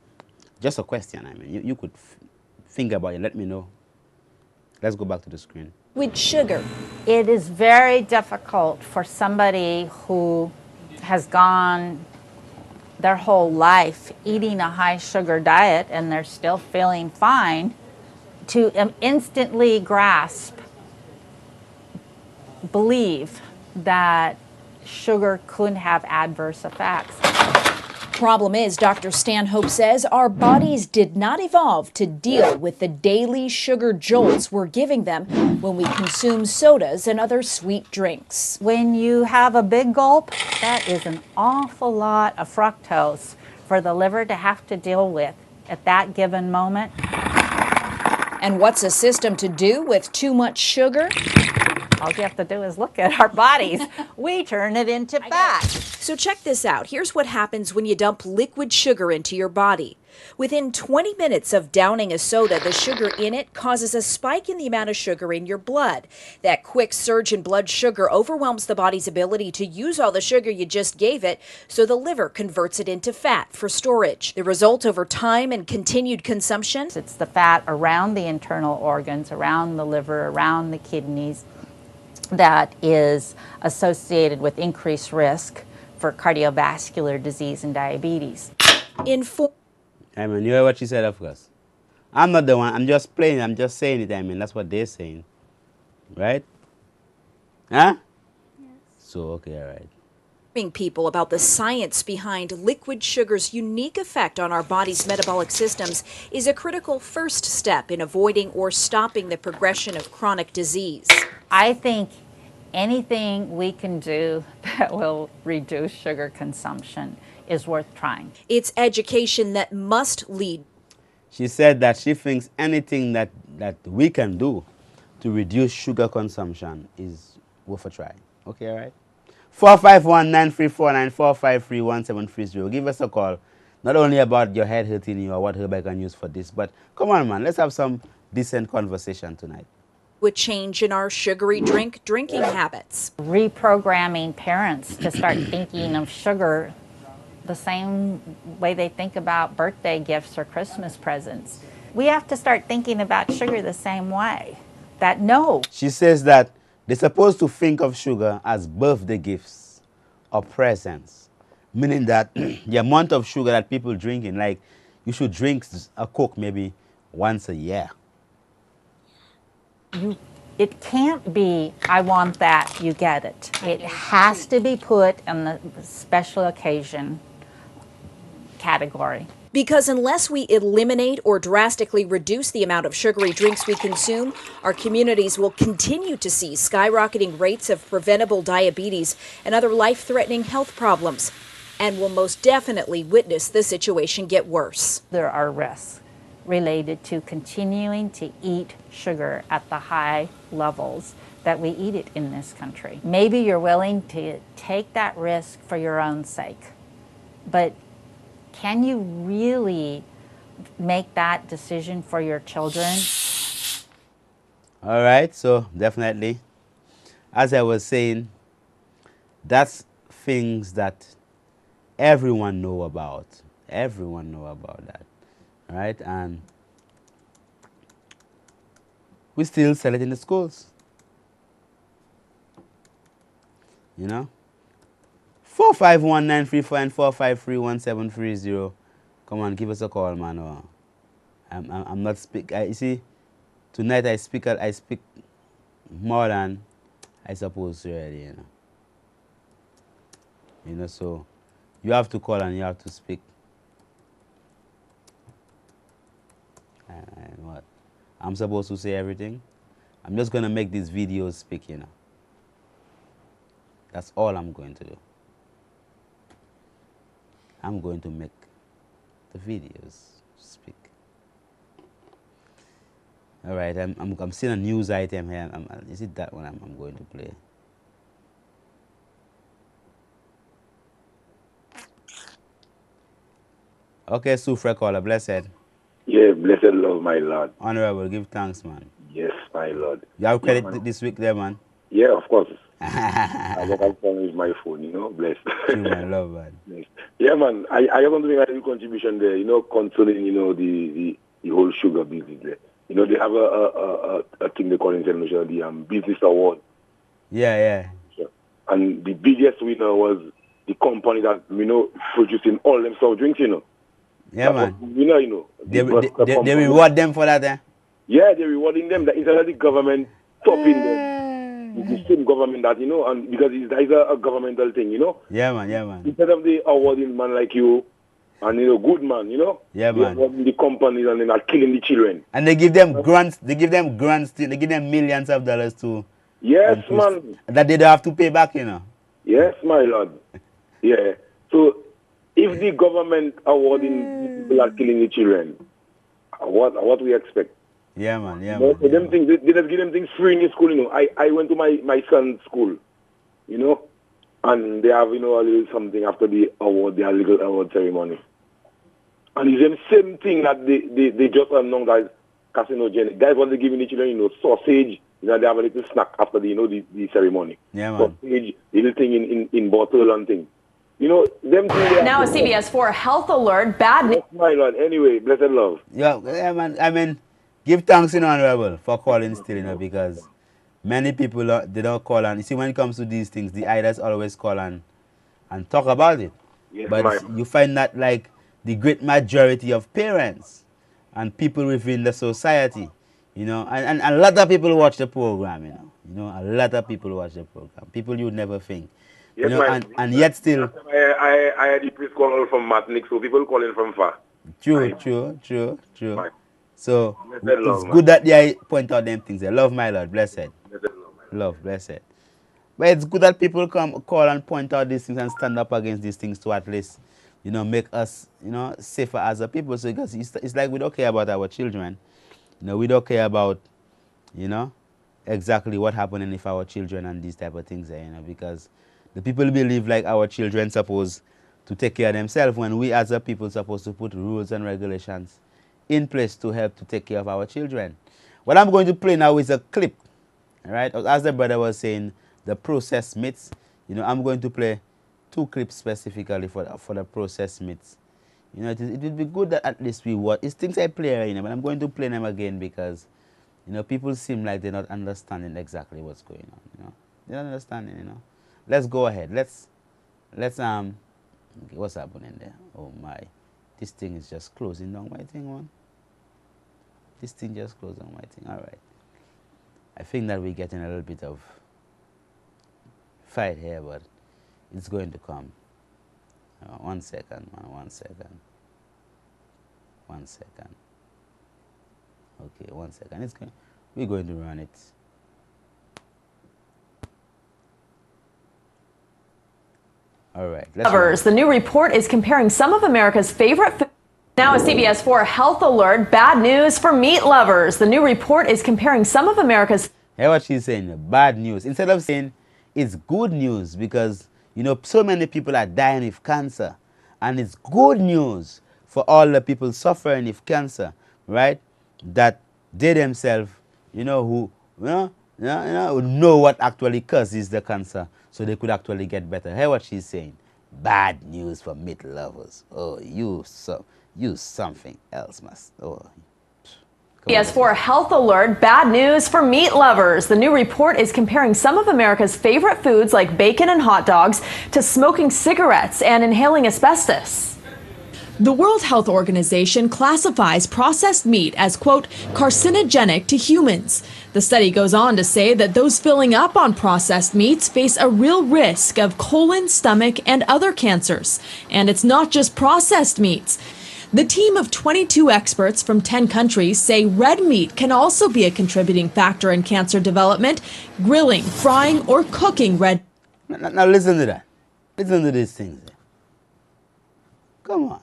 Just a question. I mean, you could think about it. Let me know. Let's go back to the screen. With sugar. It is very difficult for somebody who has gone their whole life eating a high sugar diet and they're still feeling fine to instantly grasp, believe that sugar could have adverse effects. Problem is, Dr. Stanhope says, our bodies did not evolve to deal with the daily sugar jolts we're giving them when we consume sodas and other sweet drinks. When you have a big gulp, that is an awful lot of fructose for the liver to have to deal with at that given moment. And what's a system to do with too much sugar? All you have to do is look at our bodies. We turn it into fat. So check this out. Here's what happens when you dump liquid sugar into your body. Within 20 minutes of downing a soda, the sugar in it causes a spike in the amount of sugar in your blood. That quick surge in blood sugar overwhelms the body's ability to use all the sugar you just gave it, so the liver converts it into fat for storage. The result over time and continued consumption? It's the fat around the internal organs, around the liver, around the kidneys, that is associated with increased risk for cardiovascular disease and diabetes. I mean, you heard what she said, of course. I'm not the one. I'm just playing. I'm just saying it. I mean, that's what they're saying. Right? Huh? Yes. So, okay, all right. People about the science behind liquid sugar's unique effect on our body's metabolic systems is a critical first step in avoiding or stopping the progression of chronic disease. I think anything we can do that will reduce sugar consumption is worth trying. It's education that must lead. She said that she thinks anything that we can do to reduce sugar consumption is worth a try. Okay, all right? 451-934-9 453-1730. Give us a call. Not only about your head hurting you or what herb I can use for this, but come on, man. Let's have some decent conversation tonight. With change in our sugary drinking habits. Reprogramming parents to start thinking of sugar the same way they think about birthday gifts or Christmas presents. We have to start thinking about sugar the same way. That no. She says that they're supposed to think of sugar as birthday gifts or presents, meaning that the amount of sugar that people drinking, like you should drink a Coke maybe once a year. It can't be, I want that, you get it. It has to be put in the special occasion category. Because unless we eliminate or drastically reduce the amount of sugary drinks we consume, our communities will continue to see skyrocketing rates of preventable diabetes and other life-threatening health problems, and will most definitely witness the situation get worse. There are risks related to continuing to eat sugar at the high levels that we eat it in this country. Maybe you're willing to take that risk for your own sake, but can you really make that decision for your children? All right, so definitely, as I was saying, that's things that everyone know about. Everyone know about that, right? And we still sell it in the schools. You know? 451-934 and 453-1730. Come on, give us a call, man. I'm not speak. You see, tonight I speak more than I supposed to already. You know, so you have to call and you have to speak. And what? I'm supposed to say everything. I'm just gonna make these videos speak. You know. That's all I'm going to do. I'm going to make the videos speak. All right, I'm seeing a news item here. Is it that one I'm going to play? Okay, Sufra caller, blessed. Yeah, blessed love, my Lord. Honorable, give thanks, man. Yes, my Lord. You have credit man. this week there, man? Yeah, of course. I work on phone with my phone, you know, blessed. True, man, love, man. Blessed. Yeah, man, I want to make a little contribution there, you know, concerning, you know, the whole sugar business there. You know, they have a thing they call in television, the business award. Yeah. And the biggest winner was the company that, you know, producing all them soft drinks, you know. Yeah, That man. was the winner, you know. They reward them for that, eh? Yeah, they're rewarding them. That instead of the government stopping them. The same government that, you know, and because that is a governmental thing, you know. Yeah, man. Instead of the awarding man like you, and, you know, good man, you know. Yeah, man. Awarding the companies and they're not killing the children. And they give them grants, they give them millions of dollars too. Yes, man. That they don't have to pay back, you know. Yes, my lord. Yeah. So, if the government awarding people are killing the children, what we expect? Yeah, man. So them things, they just give them things free in the school, you know. I went to my son's school, you know, and they have, you know, a little something after the award, their legal award ceremony. And it's the same thing that they just announced as carcinogenic. That's what they're giving the children, you know, sausage. You know, they have a little snack after the, you know, the ceremony. Yeah, man. Sausage, little thing in bottle and thing. You know, them things. Now a CBS 4 health alert. Bad news. My Lord. Anyway, blessed love. Yeah, man. I mean, give thanks, you know, Honorable, for calling still, you know, because many people, they don't call and, you see, when it comes to these things, the idols always call and talk about it. Yes, but you find that, like, the great majority of parents and people within the society, you know, and a lot of people watch the program, you know, a lot of people watch the program, people you would never think, yes, you know, and yet still. I had the priest call from Martinique, so people calling from far. True. My. So Blessed love, it's man. good that they point out them things. I love my Lord, blessed. Love, blessed. But it's good that people come call and point out these things and stand up against these things to at least, you know, make us, you know, safer as a people. So because it's like we don't care about our children. You know, we don't care about, you know, exactly what happening if our children and these type of things are, you know, because the people believe like our children supposed to take care of themselves when we as a people supposed to put rules and regulations in place to help to take care of our children. What I'm going to play now is a clip, all right? As the brother was saying, the processed meats, you know, I'm going to play 2 clips specifically for the processed meats. You know, it would be good that at least we watch. It's things I play right now, but I'm going to play them again because, you know, people seem like they're not understanding exactly what's going on, you know. They're not understanding, you know. Let's go ahead. Let's okay, what's happening there? Oh my. This thing is just closing down my thing, man. This thing just closed down my thing. All right. I think that we're getting a little bit of fight here, but it's going to come. 1 second, man. 1 second. 1 second. Okay, 1 second. We're going to run it. All right. Lovers. The new report is comparing some of America's favorite food. Now a CBS 4 health alert. Bad news for meat lovers. The new report is comparing some of America's. Hear what she's saying? Bad news. Instead of saying it's good news because, you know, so many people are dying with cancer. And it's good news for all the people suffering with cancer, right? That they themselves, you know, who, know what actually causes the cancer so they could actually get better. Hear what she's saying? Bad news for meat lovers. Oh, you something else, must. Oh. CBS 4 health alert. Bad news for meat lovers. The new report is comparing some of America's favorite foods like bacon and hot dogs to smoking cigarettes and inhaling asbestos. The World Health Organization classifies processed meat as, quote, carcinogenic to humans. The study goes on to say that those filling up on processed meats face a real risk of colon, stomach, and other cancers. And it's not just processed meats. The team of 22 experts from 10 countries say red meat can also be a contributing factor in cancer development. Grilling, frying, or cooking red. Now listen to that. Listen to these things. Come on.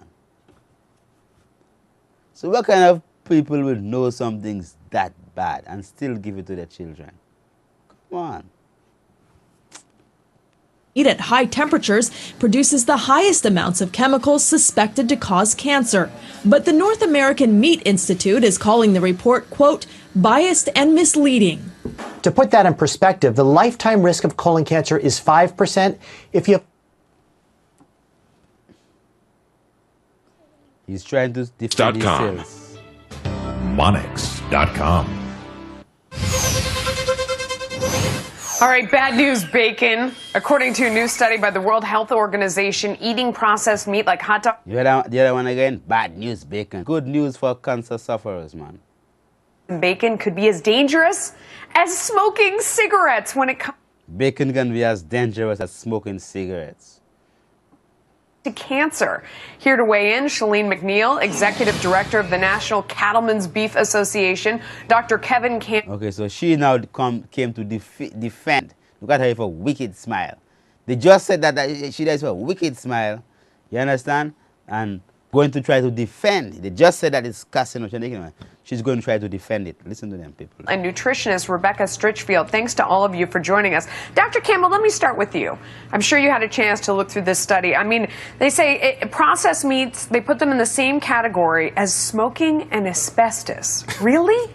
So what kind of people will know something's that bad and still give it to their children? Come on. Meat at high temperatures produces the highest amounts of chemicals suspected to cause cancer. But the North American Meat Institute is calling the report, quote, biased and misleading. To put that in perspective, the lifetime risk of colon cancer is 5%. If you He's trying to defend his sales. Monix.com. All right, bad news, bacon. According to a new study by the World Health Organization, eating processed meat like hot dog. You heard the other one again? Bad news, bacon. Good news for cancer sufferers, man. Bacon could be as dangerous as smoking cigarettes when it comes Bacon can be as dangerous as smoking cigarettes. to cancer. Here to weigh in, Shalene McNeil, Executive Director of the National Cattlemen's Beef Association, Dr. Kevin Camp. Okay, so she now came to defend. Look at her with a wicked smile. They just said that she does a wicked smile. You understand? And going to try to defend. They just said that it's carcinogenic. She's going to try to defend it. Listen to them, people. And nutritionist Rebecca Stritchfield. Thanks to all of you for joining us. Dr. Campbell, let me start with you. I'm sure you had a chance to look through this study. I mean, they say processed meats, they put them in the same category as smoking and asbestos. Really?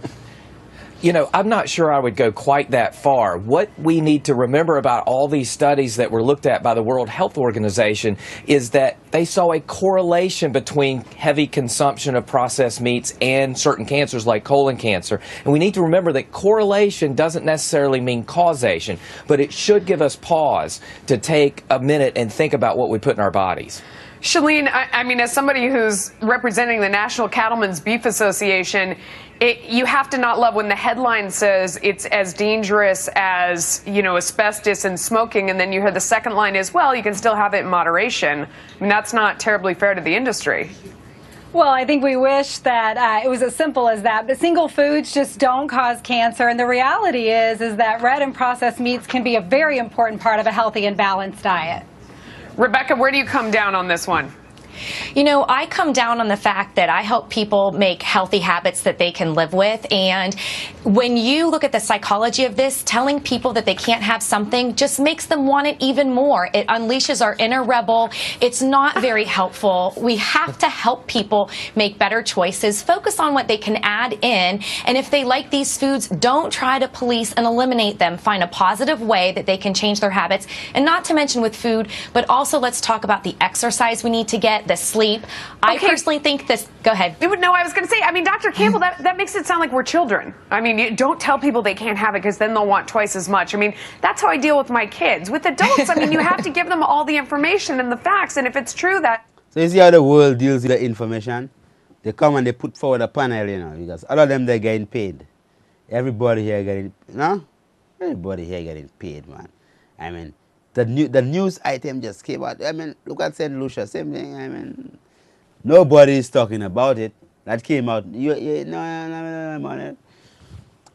You know, I'm not sure I would go quite that far. What we need to remember about all these studies that were looked at by the World Health Organization is that they saw a correlation between heavy consumption of processed meats and certain cancers like colon cancer. And we need to remember that correlation doesn't necessarily mean causation, but it should give us pause to take a minute and think about what we put in our bodies. Shalene, I mean, as somebody who's representing the National Cattlemen's Beef Association, you have to not love when the headline says it's as dangerous as, you know, asbestos and smoking, and then you hear the second line is, well, you can still have it in moderation. I mean, that's not terribly fair to the industry. Well, I think we wish that it was as simple as that. But single foods just don't cause cancer. And the reality is that red and processed meats can be a very important part of a healthy and balanced diet. Rebecca, where do you come down on this one? You know, I come down on the fact that I help people make healthy habits that they can live with. And when you look at the psychology of this, telling people that they can't have something just makes them want it even more. It unleashes our inner rebel. It's not very helpful. We have to help people make better choices, focus on what they can add in. And if they like these foods, don't try to police and eliminate them. Find a positive way that they can change their habits. And not to mention with food, but also let's talk about the exercise we need to get, the sleep. I personally think this, go ahead. No, I was going to say, I mean, Dr. Campbell, that makes it sound like we're children. I mean, you don't tell people they can't have it because then they'll want twice as much. I mean, that's how I deal with my kids. With adults, I mean, you have to give them all the information and the facts. And if it's true that... So you see how the world deals with the information? They come and they put forward a panel, you know, because all of them, they're getting paid. Everybody here getting, you know? Everybody here getting paid, man. I mean, the news item just came out. I mean, look at St. Lucia, same thing. I mean, nobody is talking about it. That came out. No.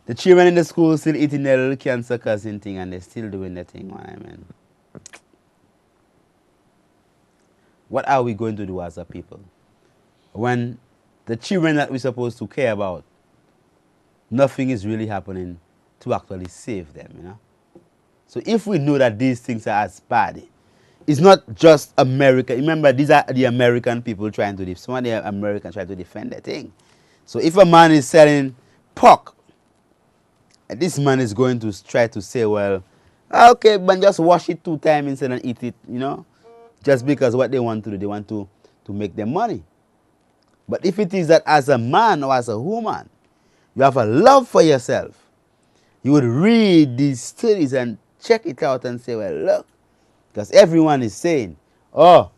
The children in the school still eating their little cancer causing thing, and they're still doing the thing. I mean, what are we going to do as a people when the children that we're supposed to care about, nothing is really happening to actually save them, you know? So if we know that these things are as bad, it's not just America. Remember, these are the American people trying to defend. Some of the Americans trying to defend their thing. So if a man is selling pork, and this man is going to try to say, well, okay, but just wash it 2 times instead of eat it, you know, just because what they want to do, they want to make their money. But if it is that as a man or as a woman, you have a love for yourself, you would read these studies and check it out and say, well, look, because everyone is saying, oh,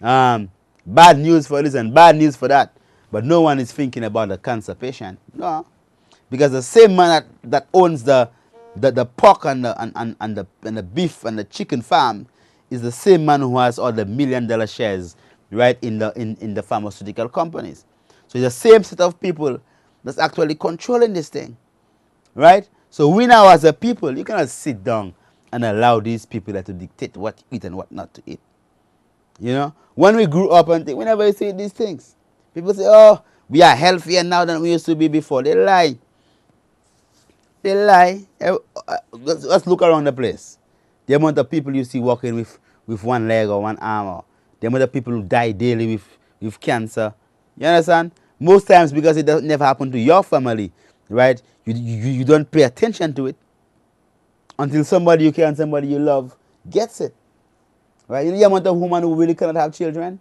bad news for this and bad news for that, but no one is thinking about the cancer patient. No, because the same man that owns the pork and the beef and the chicken farm is the same man who has all the $1 million shares, right, in the pharmaceutical companies. So it's the same set of people that's actually controlling this thing, right? So we now as a people, you cannot sit down and allow these people to dictate what to eat and what not to eat. You know, when we grew up and we never say these things. People say, oh, we are healthier now than we used to be before. They lie. They lie. Let's look around the place. The amount of people you see walking with one leg or one arm, or the amount of people who die daily with cancer. You understand? Most times because it doesn't never happen to your family, right? You don't pay attention to it. Until somebody you care and somebody you love gets it. Right? You know the amount of women who really cannot have children?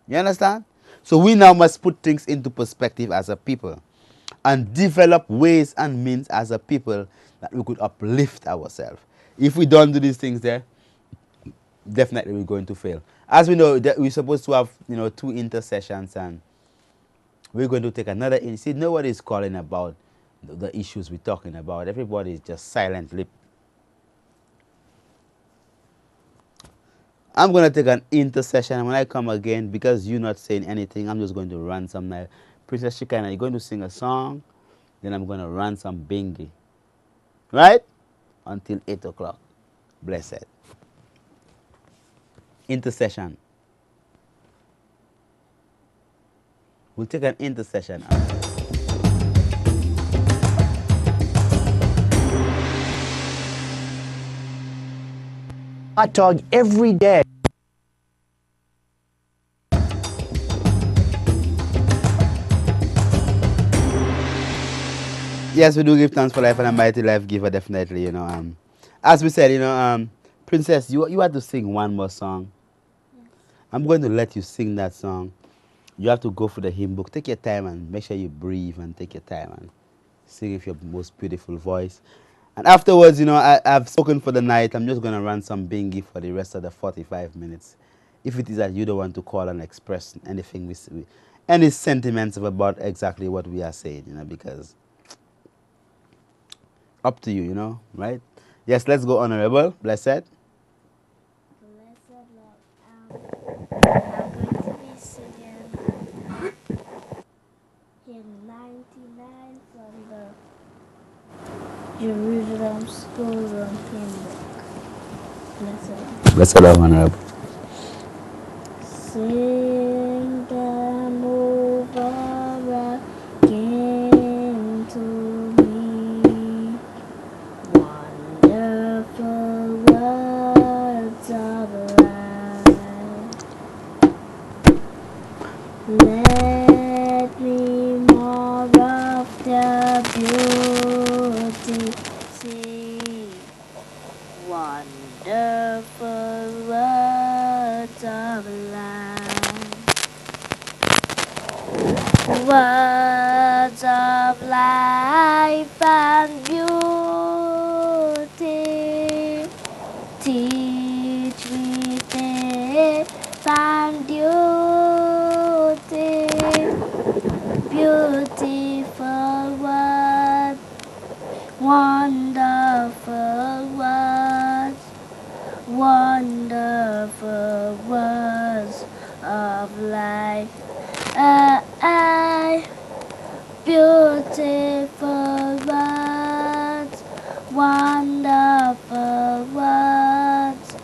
You understand? So we now must put things into perspective as a people and develop ways and means as a people that we could uplift ourselves. If we don't do these things there, definitely we're going to fail. As we know, that we're supposed to have 2 intercessions, and we're going to take another. See, nobody is calling about the issues we're talking about. Everybody is just silently. I'm going to take an intercession, and when I come again, because you're not saying anything, I'm just going to run some night. Princess Shikana, you're going to sing a song, then I'm going to run some bingy. Right? Until 8 o'clock. Blessed. Intercession. We'll take an intercession. Hot dog every day. Yes, we do give thanks for life and a mighty life giver, definitely, As we said, Princess, you had to sing one more song. I'm going to let you sing that song. You have to go for the hymn book. Take your time and make sure you breathe and take your time and sing with your most beautiful voice. And afterwards, I've spoken for the night. I'm just going to run some bingy for the rest of the 45 minutes. If it is that you don't want to call and express anything, any sentiments about exactly what we are saying, because up to you, right? Yes, let's go, Honorable. Blessed. I'm going to be singing hymn 99 from the Jerusalem Schoolroom hymn book. Blessed Lord, Honorable. Sing them over again to me, wonderful words of life. Let me more of their beauty see, wonderful words of life. Words of life and beauty, teach me faith and duty, beautiful words, wonderful words, wonderful words of life. Beautiful words, wonderful words,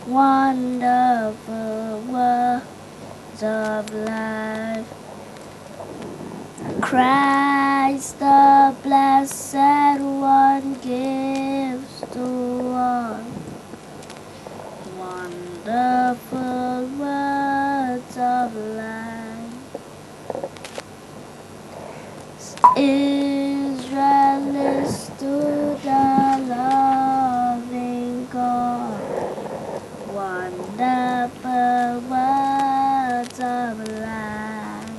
wonderful words of life. Christ the Blessed One gives to all wonderful words of life. Israel is to the loving God, wonderful words of life.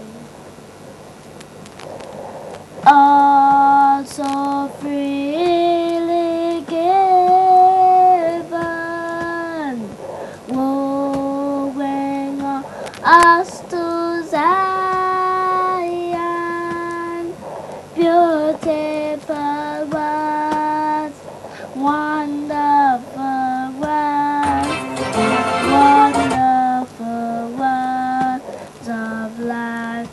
Also freely given, wooing us to Zion, beautiful words, wonderful words, wonderful words of life.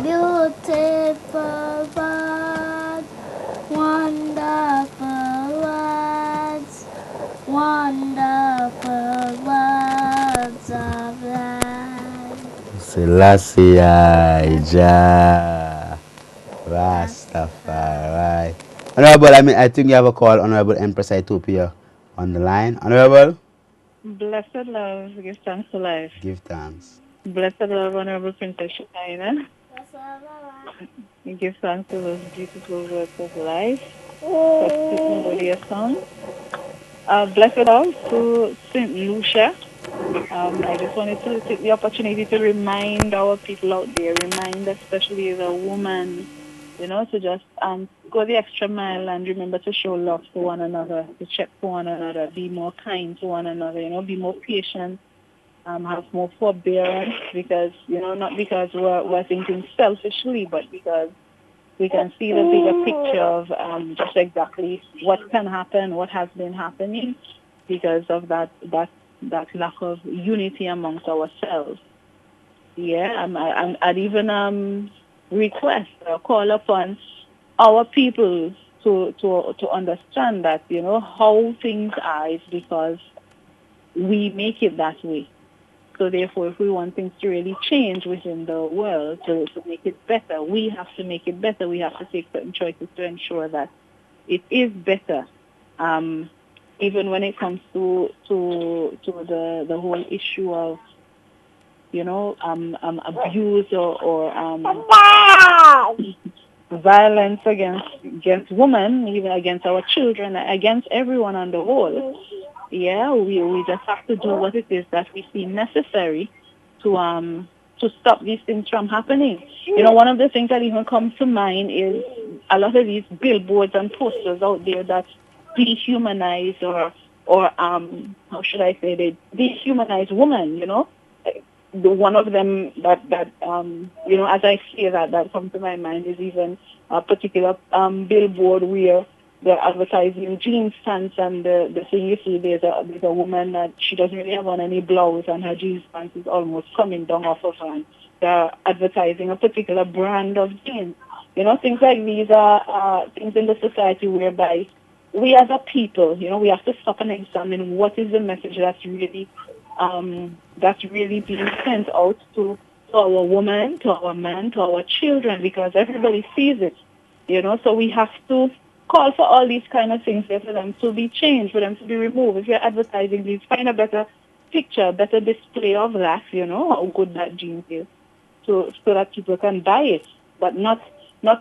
Beautiful words, wonderful words, wonderful words of life. Selassie, Jah, Rastafari. Honorable, I think you have a call, Honorable Empress Ethiopia, on the line. Honorable? Blessed love, give thanks to life. Give thanks. Blessed love, Honorable Princess Shikina. Blessed We give thanks to those beautiful words of life. For your song. Blessed love to St. Lucia. I just wanted to take the opportunity to remind our people out there, remind especially the woman, to just go the extra mile and remember to show love to one another, to check for one another, be more kind to one another, be more patient, have more forbearance, because, not because we're thinking selfishly, but because we can see the bigger picture of just exactly what can happen, what has been happening because of that lack of unity amongst ourselves. Yeah, I'd even request or call upon our people to understand that, how things are is because we make it that way. So therefore, if we want things to really change within the world, to make it better, we have to make it better. We have to take certain choices to ensure that it is better. Even when it comes to the whole issue of, abuse or violence against women, even against our children, against everyone on the whole. Yeah, we just have to do what it is that we see necessary to stop these things from happening. One of the things that even comes to mind is a lot of these billboards and posters out there that dehumanize or how should I say, they dehumanize women. The one of them that as I say that comes to my mind is even a particular billboard where they're advertising jeans pants, and the thing you see, there's a woman that she doesn't really have on any blouse, and her jeans pants is almost coming down off of her. And they're advertising a particular brand of jeans. Things like these are things in the society whereby we as a people, we have to stop and examine what is the message that's really being sent out to our women, to our men, to our children, because everybody sees it. So we have to call for all these kind of things there for them to be changed, for them to be removed. If you're advertising these, find a better picture, better display of that, how good that jeans is, so that people can buy it, but not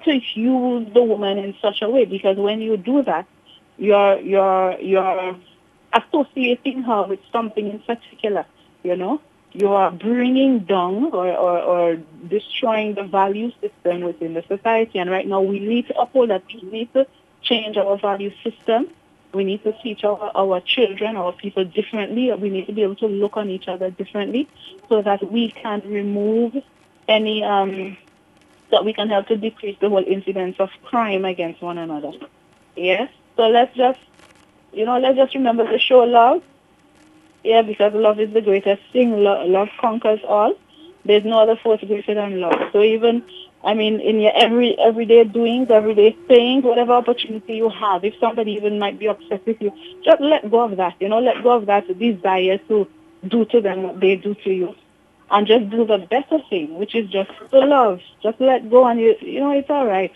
to use the woman in such a way, because when you do that, you're associating her with something in particular, You are bringing down or destroying the value system within the society. And right now we need to uphold that. We need to change our value system. We need to teach our children, our people differently. We need to be able to look on each other differently so that we can remove any, that we can help to decrease the whole incidence of crime against one another. Yes? So let's just remember to show love. Yeah, because love is the greatest thing. Love conquers all. There's no other force greater than love. So even, in your everyday doings, everyday sayings, whatever opportunity you have, if somebody even might be upset with you, just let go of that. Let go of that desire to do to them what they do to you. And just do the better thing, which is just to love. Just let go, and it's all right.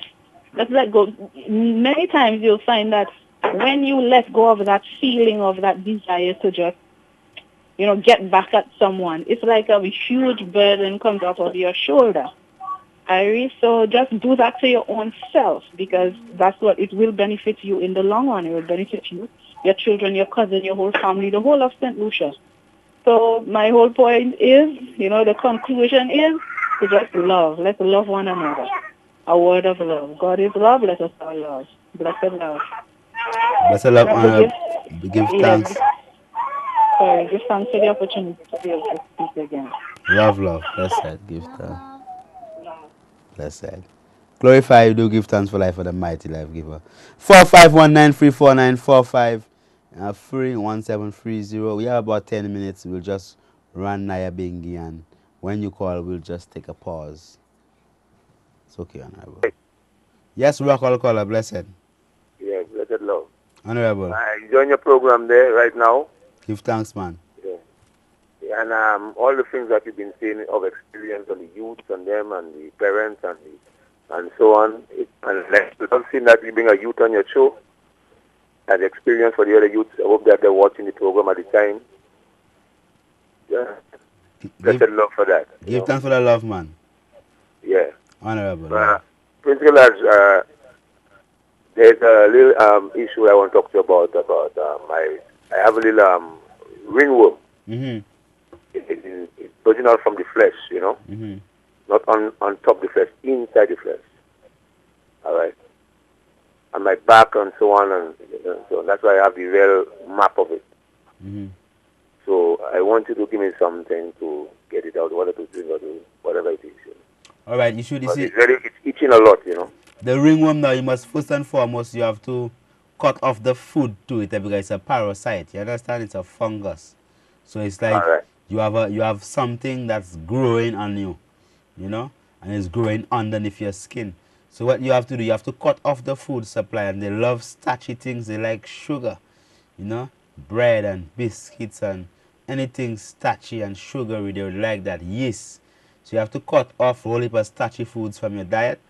Just let go. Many times you'll find that when you let go of that feeling of that desire to just get back at someone, it's like a huge burden comes off of your shoulder. Iris, so just do that to your own self, because that's what it will benefit you in the long run. It will benefit you, your children, your cousin, your whole family, the whole of St. Lucia. So my whole point is, the conclusion is to just love. Let's love one another. A word of love. God is love. Let us all love. Blessed love. Blessed love, honor, give thanks. Sorry, give thanks for the opportunity to be able to speak again. Love, blessed, give thanks. Blessed. Glorify you, do give thanks for life for the mighty life giver. 451934945 31730. We have about 10 minutes. We'll just run Naya Bingi, and when you call, we'll just take a pause. It's okay, Honorable. Yes, we are caller, blessed. Yeah, blessed love. Honorable. I join your program there right now. Give thanks, man. Yeah. And all the things that you've been saying of experience on the youth and them and the parents and so on. And it doesn't seem that you bring a youth on your show. And the experience for the other youths, I hope that they're watching the program at the time. Yeah. Blessed love for that. Give thanks for the love, man. Yeah. Honorable Love. Prince Kailash, there's a little issue I want to talk to you about I have a little ringworm. Mm-hmm. It's buzzing out from the flesh, you know, not on top of the flesh, inside the flesh. All right, on my back and so on, and so that's why I have the real map of it. Mm-hmm. So I want you to give me something to get it out, whether to drink or do whatever it is. You know. All right, you should see. It's itching a lot, you know. The ringworm now, you must first and foremost, you have to cut off the food to it because it's a parasite. You understand? It's a fungus. So it's like you have something that's growing on you, you know, and it's growing underneath your skin. So what you have to do, you have to cut off the food supply, and they love starchy things. They like sugar, you know, bread and biscuits and anything starchy and sugary. They would like that. Yeast. So you have to cut off a whole heap of starchy foods from your diet.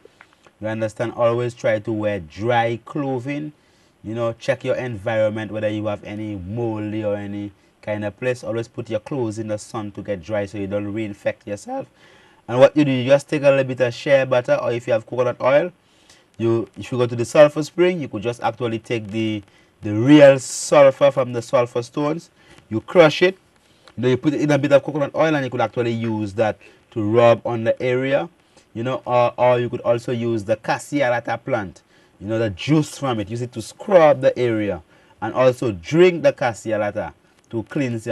You understand? Always try to wear dry clothing. You know, check your environment, whether you have any moldy or any kind of place. Always put your clothes in the sun to get dry so you don't reinfect yourself. And what you do, you just take a little bit of shea butter, or if you have coconut oil, if you go to the sulfur spring, you could just actually take the real sulfur from the sulfur stones. You crush it. You know, you put it in a bit of coconut oil, and you could actually use that to rub on the area. You know, or you could also use the cassialata plant. You know, the juice from it. Use it to scrub the area, and also drink the cassialata to cleanse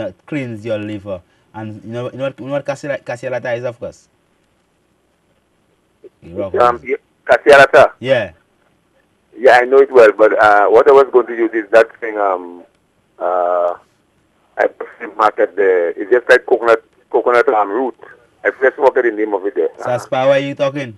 your liver. And you know what cassialata is, of course. Cassialata. Yeah. Yeah, I know it well, but what I was going to use is that thing. I market there. It's just like coconut root. I just forget the name of it there. Sarsaparilla, are you talking?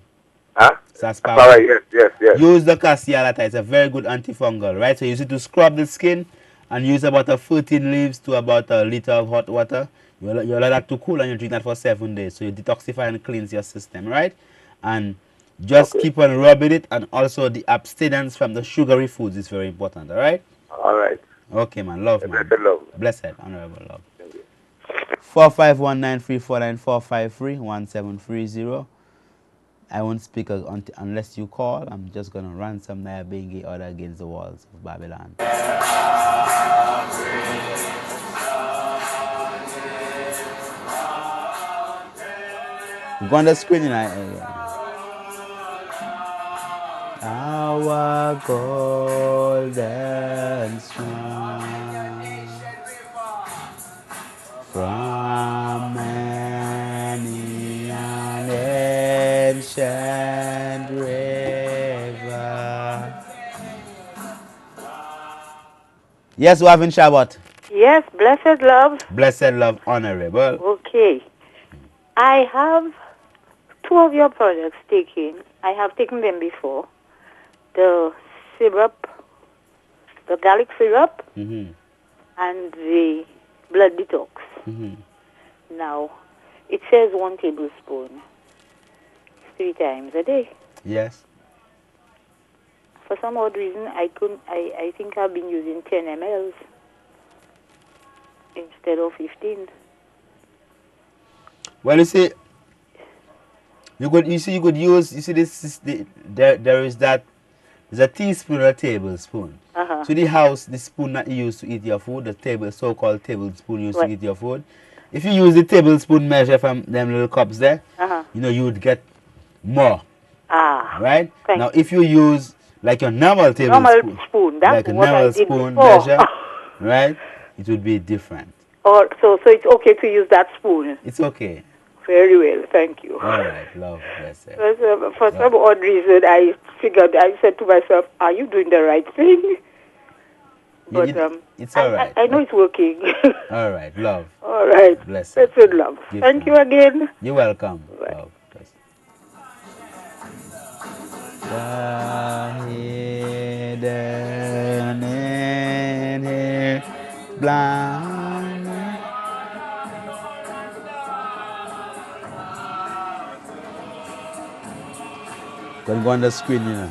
Huh? Sarsaparilla. Yes. Use the cassialata. It's a very good antifungal, right? So use it to scrub the skin, and use about 13 leaves to about a liter of hot water. You allow that to cool, and you drink that for 7 days. So you detoxify and cleanse your system, right? And just keep on rubbing it, and also the abstinence from the sugary foods is very important, all right? All right. Okay, man. Love, man. Blessed love. Blessed, honorable love. 451934945311730. I won't speak unless you call. I'm just going to ransom Nyabingi order against the walls of Babylon. Go on the screen tonight. Our golden swan from many an ancient river. Yes, we have in Shabbat. Yes, blessed love. Blessed love, honorable. Okay. I have 2 of your products taken. I have taken them before. The syrup, the garlic syrup, and the blood detox. Now, it says 1 tablespoon 3 times a day. Yes. For some odd reason, I think I've been using 10 mLs instead of 15. Well, you see, you could use. There's a teaspoon or a tablespoon. So the spoon that you use to eat your food, the so-called tablespoon used to eat your food. If you use the tablespoon measure from them little cups there, you know, you would get more. Right? Now, if you use like your normal tablespoon, like a normal spoon measure, right, it would be different. So it's okay to use that spoon? It's okay. Very well, thank you. All right, love, bless it. For some odd reason, I said to myself, are you doing the right thing? But it's all right. I know it's working. All right, love. All right. Bless it. That's it, love. Thank you again. You're welcome. Bye. Love. Hidden in his blind. Don't go on the screen, you know.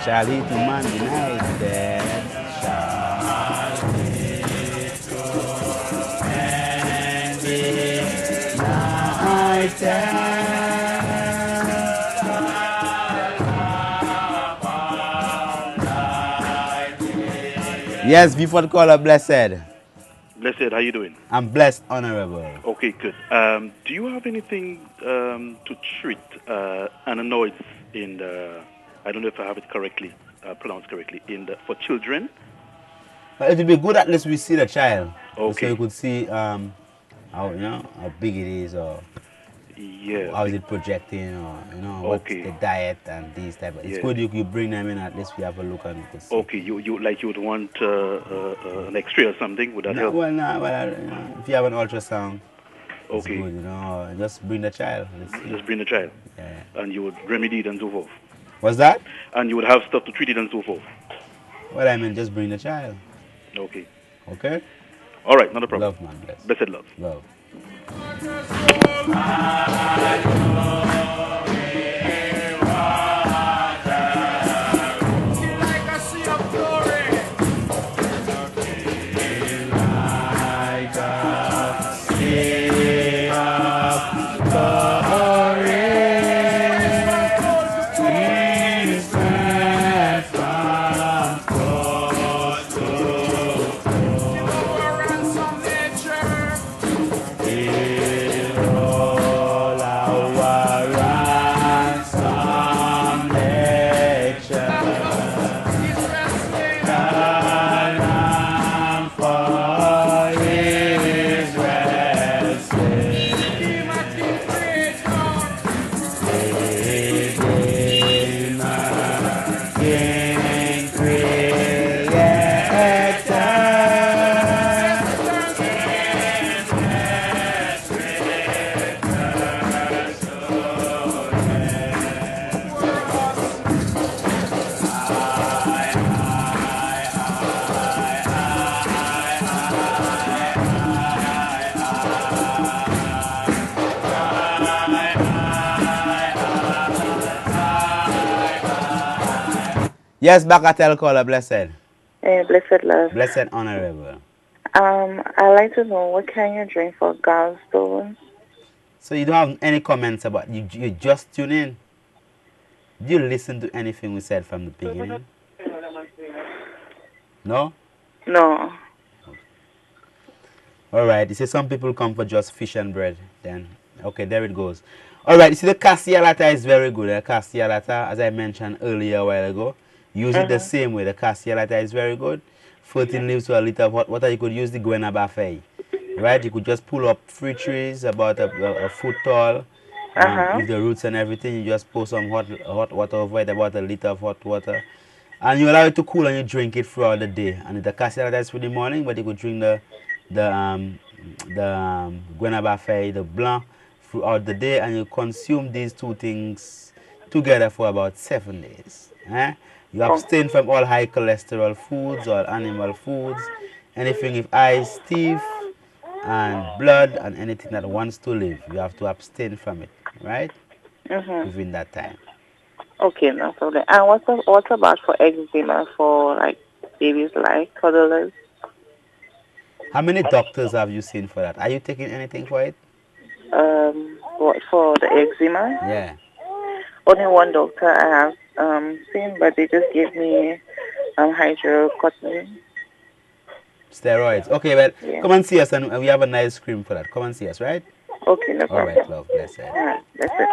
shall eat man united. Shall eat and be united. Yes, before the caller, blessed. Blessed, how you doing? I'm blessed, honorable. Okay, good. Do you have anything to treat ananoids in the, I don't know if I have it correctly, pronounced correctly, for children? It would be good at least we see the child. Okay. So you could see how big it is, or how is it projecting, or what's the diet and these type of. It's good you bring them in, at least we have a look and we could see. Okay, you would want an X-ray or something? Would that help? Well, if you have an ultrasound, it's okay, good, just bring the child. Just bring the child. Yeah. And you would remedy it and so forth. What's that? And you would have stuff to treat it and so forth. Well, I mean, just bring the child. Okay. Okay. All right, not a problem. Love, man. Bless. Blessed love. Love. Yes, Bakatel caller, blessed. Blessed love. Blessed honorable. I'd like to know what can you drink for gallstones? So you don't have any comments about you just tune in? Did you listen to anything we said from the beginning? No? No. Alright, you see some people come for just fish and bread. Then, okay, there it goes. Alright, you see the castialata is very good. The castialata, as I mentioned earlier a while ago, use it the same way. The castialata is very good. 14 leaves to a liter of hot water. You could use the guenaba fay. Right? You could just pull up 3 trees about a foot tall. With the roots and everything. You just pour some hot water over it, about a liter of hot water. And you allow it to cool and you drink it throughout the day. And the castialata is for the morning, but you could drink the guenaba fay, the blanc, throughout the day, and you consume these 2 things together for about 7 days. You abstain from all high cholesterol foods or animal foods, anything with eyes, teeth, and blood, and anything that wants to live. You have to abstain from it, right? Within that time. Okay, no problem. And what about for eczema for like babies, like toddlers? How many doctors have you seen for that? Are you taking anything for it? What for the eczema? Yeah. Only one doctor I have seen, but they just gave me hydrocortisone. Steroids. Okay, well, come and see us, and we have a nice cream for that. Come and see us, right? Okay, no problem. All right, love. Bless you. All right, that's it.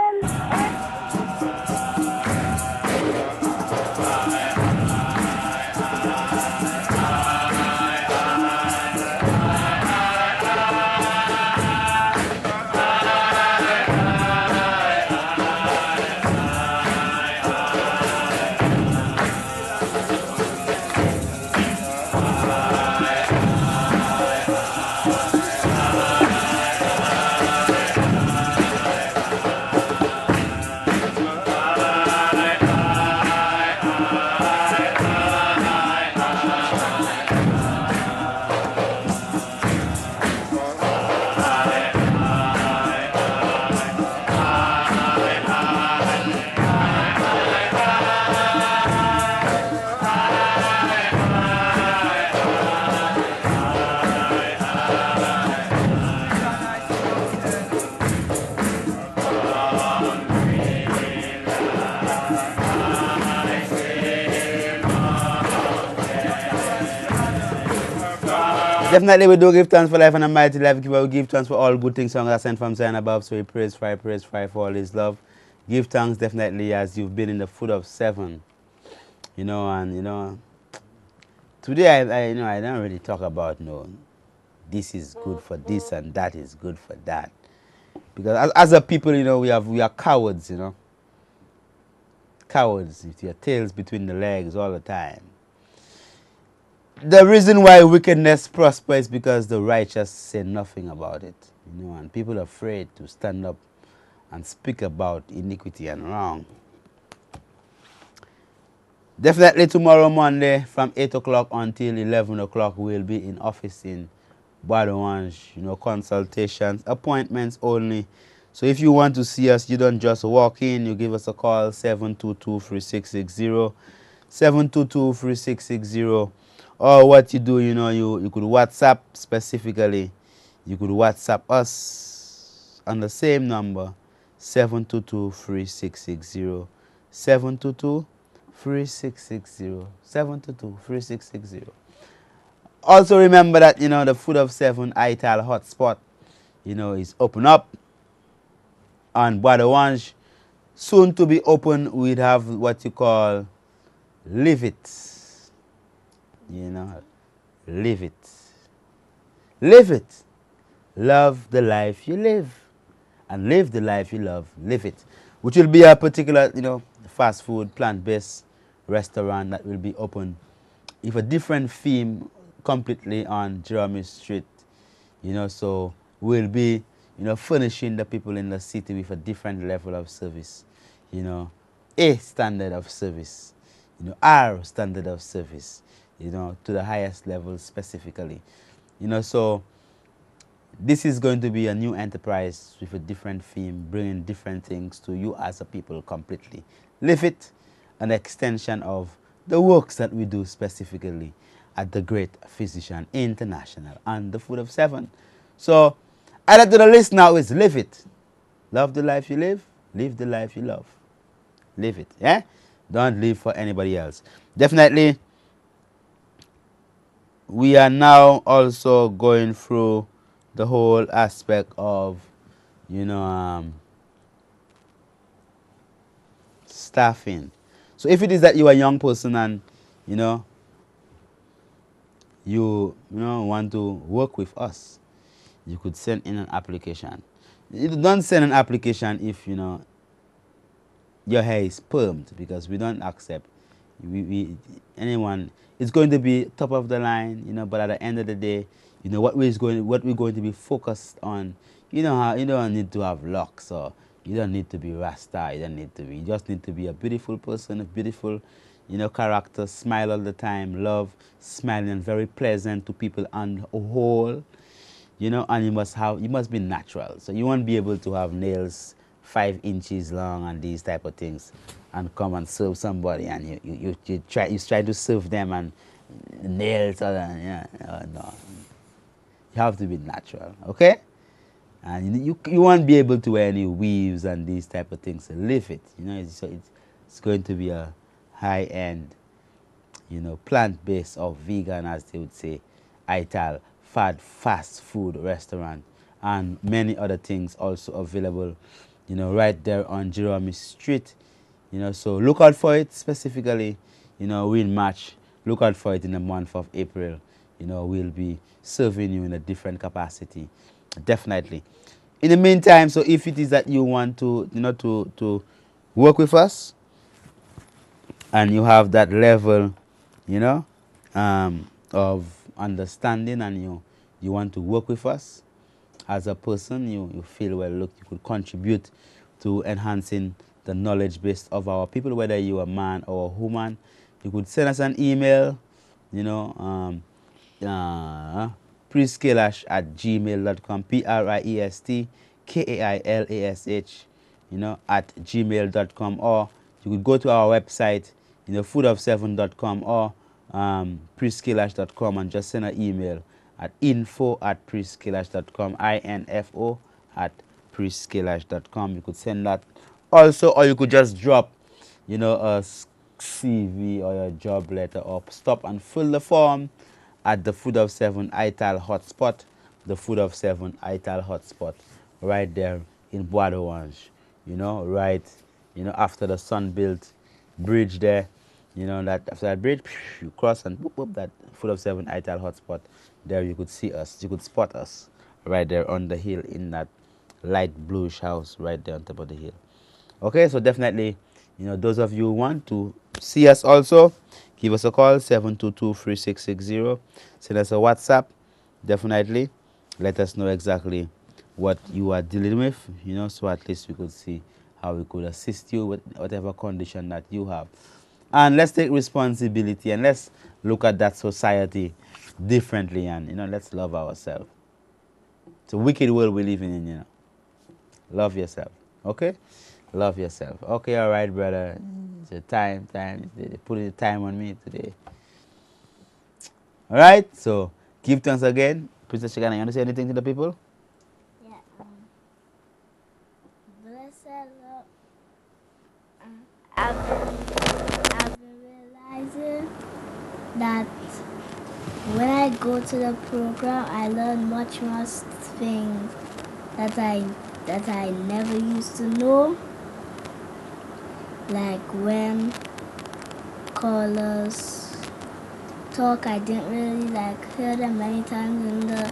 Definitely we do give thanks for life and a mighty life giver. We give thanks for all good things songs are sent from Zion above. So we praise for all his love. Give thanks definitely as you've been in the foot of 7. And today I don't really talk about this is good for this and that is good for that. Because as a people, we are cowards, Cowards with your tails between the legs all the time. The reason why wickedness prospers is because the righteous say nothing about it. And people are afraid to stand up and speak about iniquity and wrong. Definitely tomorrow, Monday, from 8 o'clock until 11 o'clock, we'll be in office in Bois-de-Wange, consultations, appointments only. So if you want to see us, you don't just walk in, you give us a call, 722-3660, 722-3660. Or what you do, you could WhatsApp specifically. You could WhatsApp us on the same number, 722-3660, 722-3660, 722-3660. Also remember that, the Food of 7 ITAL hotspot, is open up on Bois-de-Wange. Soon to be open, we'd have what you call Live It. Live it. Live it. Love the life you live. And live the life you love. Live it. Which will be a particular, fast food, plant-based restaurant that will be open with a different theme completely on Jeremy Street. So we'll be, furnishing the people in the city with a different level of service. A standard of service. Our standard of service. To the highest level specifically. So this is going to be a new enterprise with a different theme, bringing different things to you as a people completely. Live it, an extension of the works that we do specifically at the Great Physician International and the Food of 7. So added to the list now is live it. Love the life you live the life you love. Live it, yeah? Don't live for anybody else. Definitely, we are now also going through the whole aspect of, staffing. So if it is that you are a young person and, you want to work with us, you could send in an application. You don't send an application if, your hair is permed, because we don't accept anyone. It's going to be top of the line, but at the end of the day, what we're going to be focused on. You don't need to have locks, or you don't need to be Rasta. You just need to be a beautiful person, a beautiful, character, smile all the time, love, smiling, and very pleasant to people on the whole. And you must be natural. So you won't be able to have nails 5 inches long and these type of things, and come and serve somebody, and you try to serve them and nails, no. You have to be natural, okay? And you won't be able to wear any weaves and these type of things. So live it, it's going to be a high-end, plant-based or vegan, as they would say, ITAL fast food restaurant, and many other things also available, right there on Jeremy Street. So look out for it specifically, we in March. Look out for it in the month of April. We'll be serving you in a different capacity, definitely. In the meantime, so if it is that you want to, to work with us, and you have that level, of understanding, and you want to work with us as a person, you feel, well, look, you could contribute to enhancing the knowledge base of our people, whether you are a man or a woman, you could send us an email, priestkailash@gmail.com, PRIESTKAILASH, at gmail.com, or you could go to our website, food7.com, or priestkailash.com, and just send an email at info@priestkailash.com, info@priestkailash.com. You could send that also, or you could just drop, a CV or your job letter, or stop and fill the form at the Food of Seven Ital hotspot, the Food of Seven Ital hotspot, right there in Bois d'Orange, you know, right, you know, after the sun-built bridge there, you know, that after that bridge, you cross and boop, boop, that Food of Seven Ital hotspot, there you could see us, you could spot us right there on the hill in that light bluish house right there on top of the hill. Okay, so definitely, you know, those of you who want to see us also, give us a call, 722-3660. Send us a WhatsApp, definitely. Let us know exactly what you are dealing with, you know, so at least we could see how we could assist you with whatever condition that you have. And let's take responsibility and let's look at that society differently and, you know, let's love ourselves. It's a wicked world we're living in, you know. Love yourself, okay? Love yourself. Okay, all right, brother. It's a time. They put the time on me today. All right, so give thanks again. Princess Shigana, you want to say anything to the people? Yeah. Blessed Lord. I've been realizing that when I go to the program, I learn much more things that I never used to know. Like when callers talk, I didn't really like hear them many times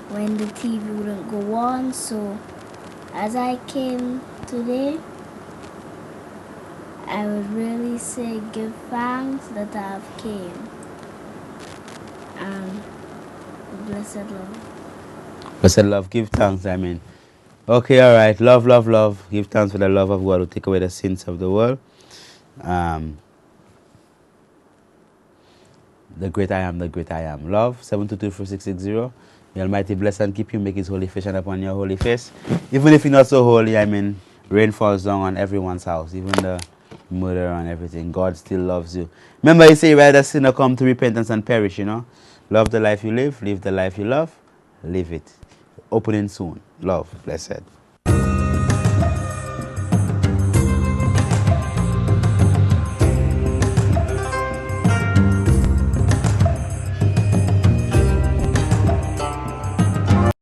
when the TV wouldn't go on. So as I came today, I would really say give thanks that I've came. And blessed love. Blessed love, give thanks, I mean. Okay, all right. Love, love, love. Give thanks for the love of God to take away the sins of the world. The great I am, the great I am. Love, 722-4660. The Almighty bless and keep you, make His holy face shine upon your holy face. Even if you're not so holy, I mean, rain falls down on everyone's house, even the murderer and everything. God still loves you. Remember, He say, rather sinner come to repentance and perish, you know. Love the life you live the life you love, live it. Opening soon. Love, blessed.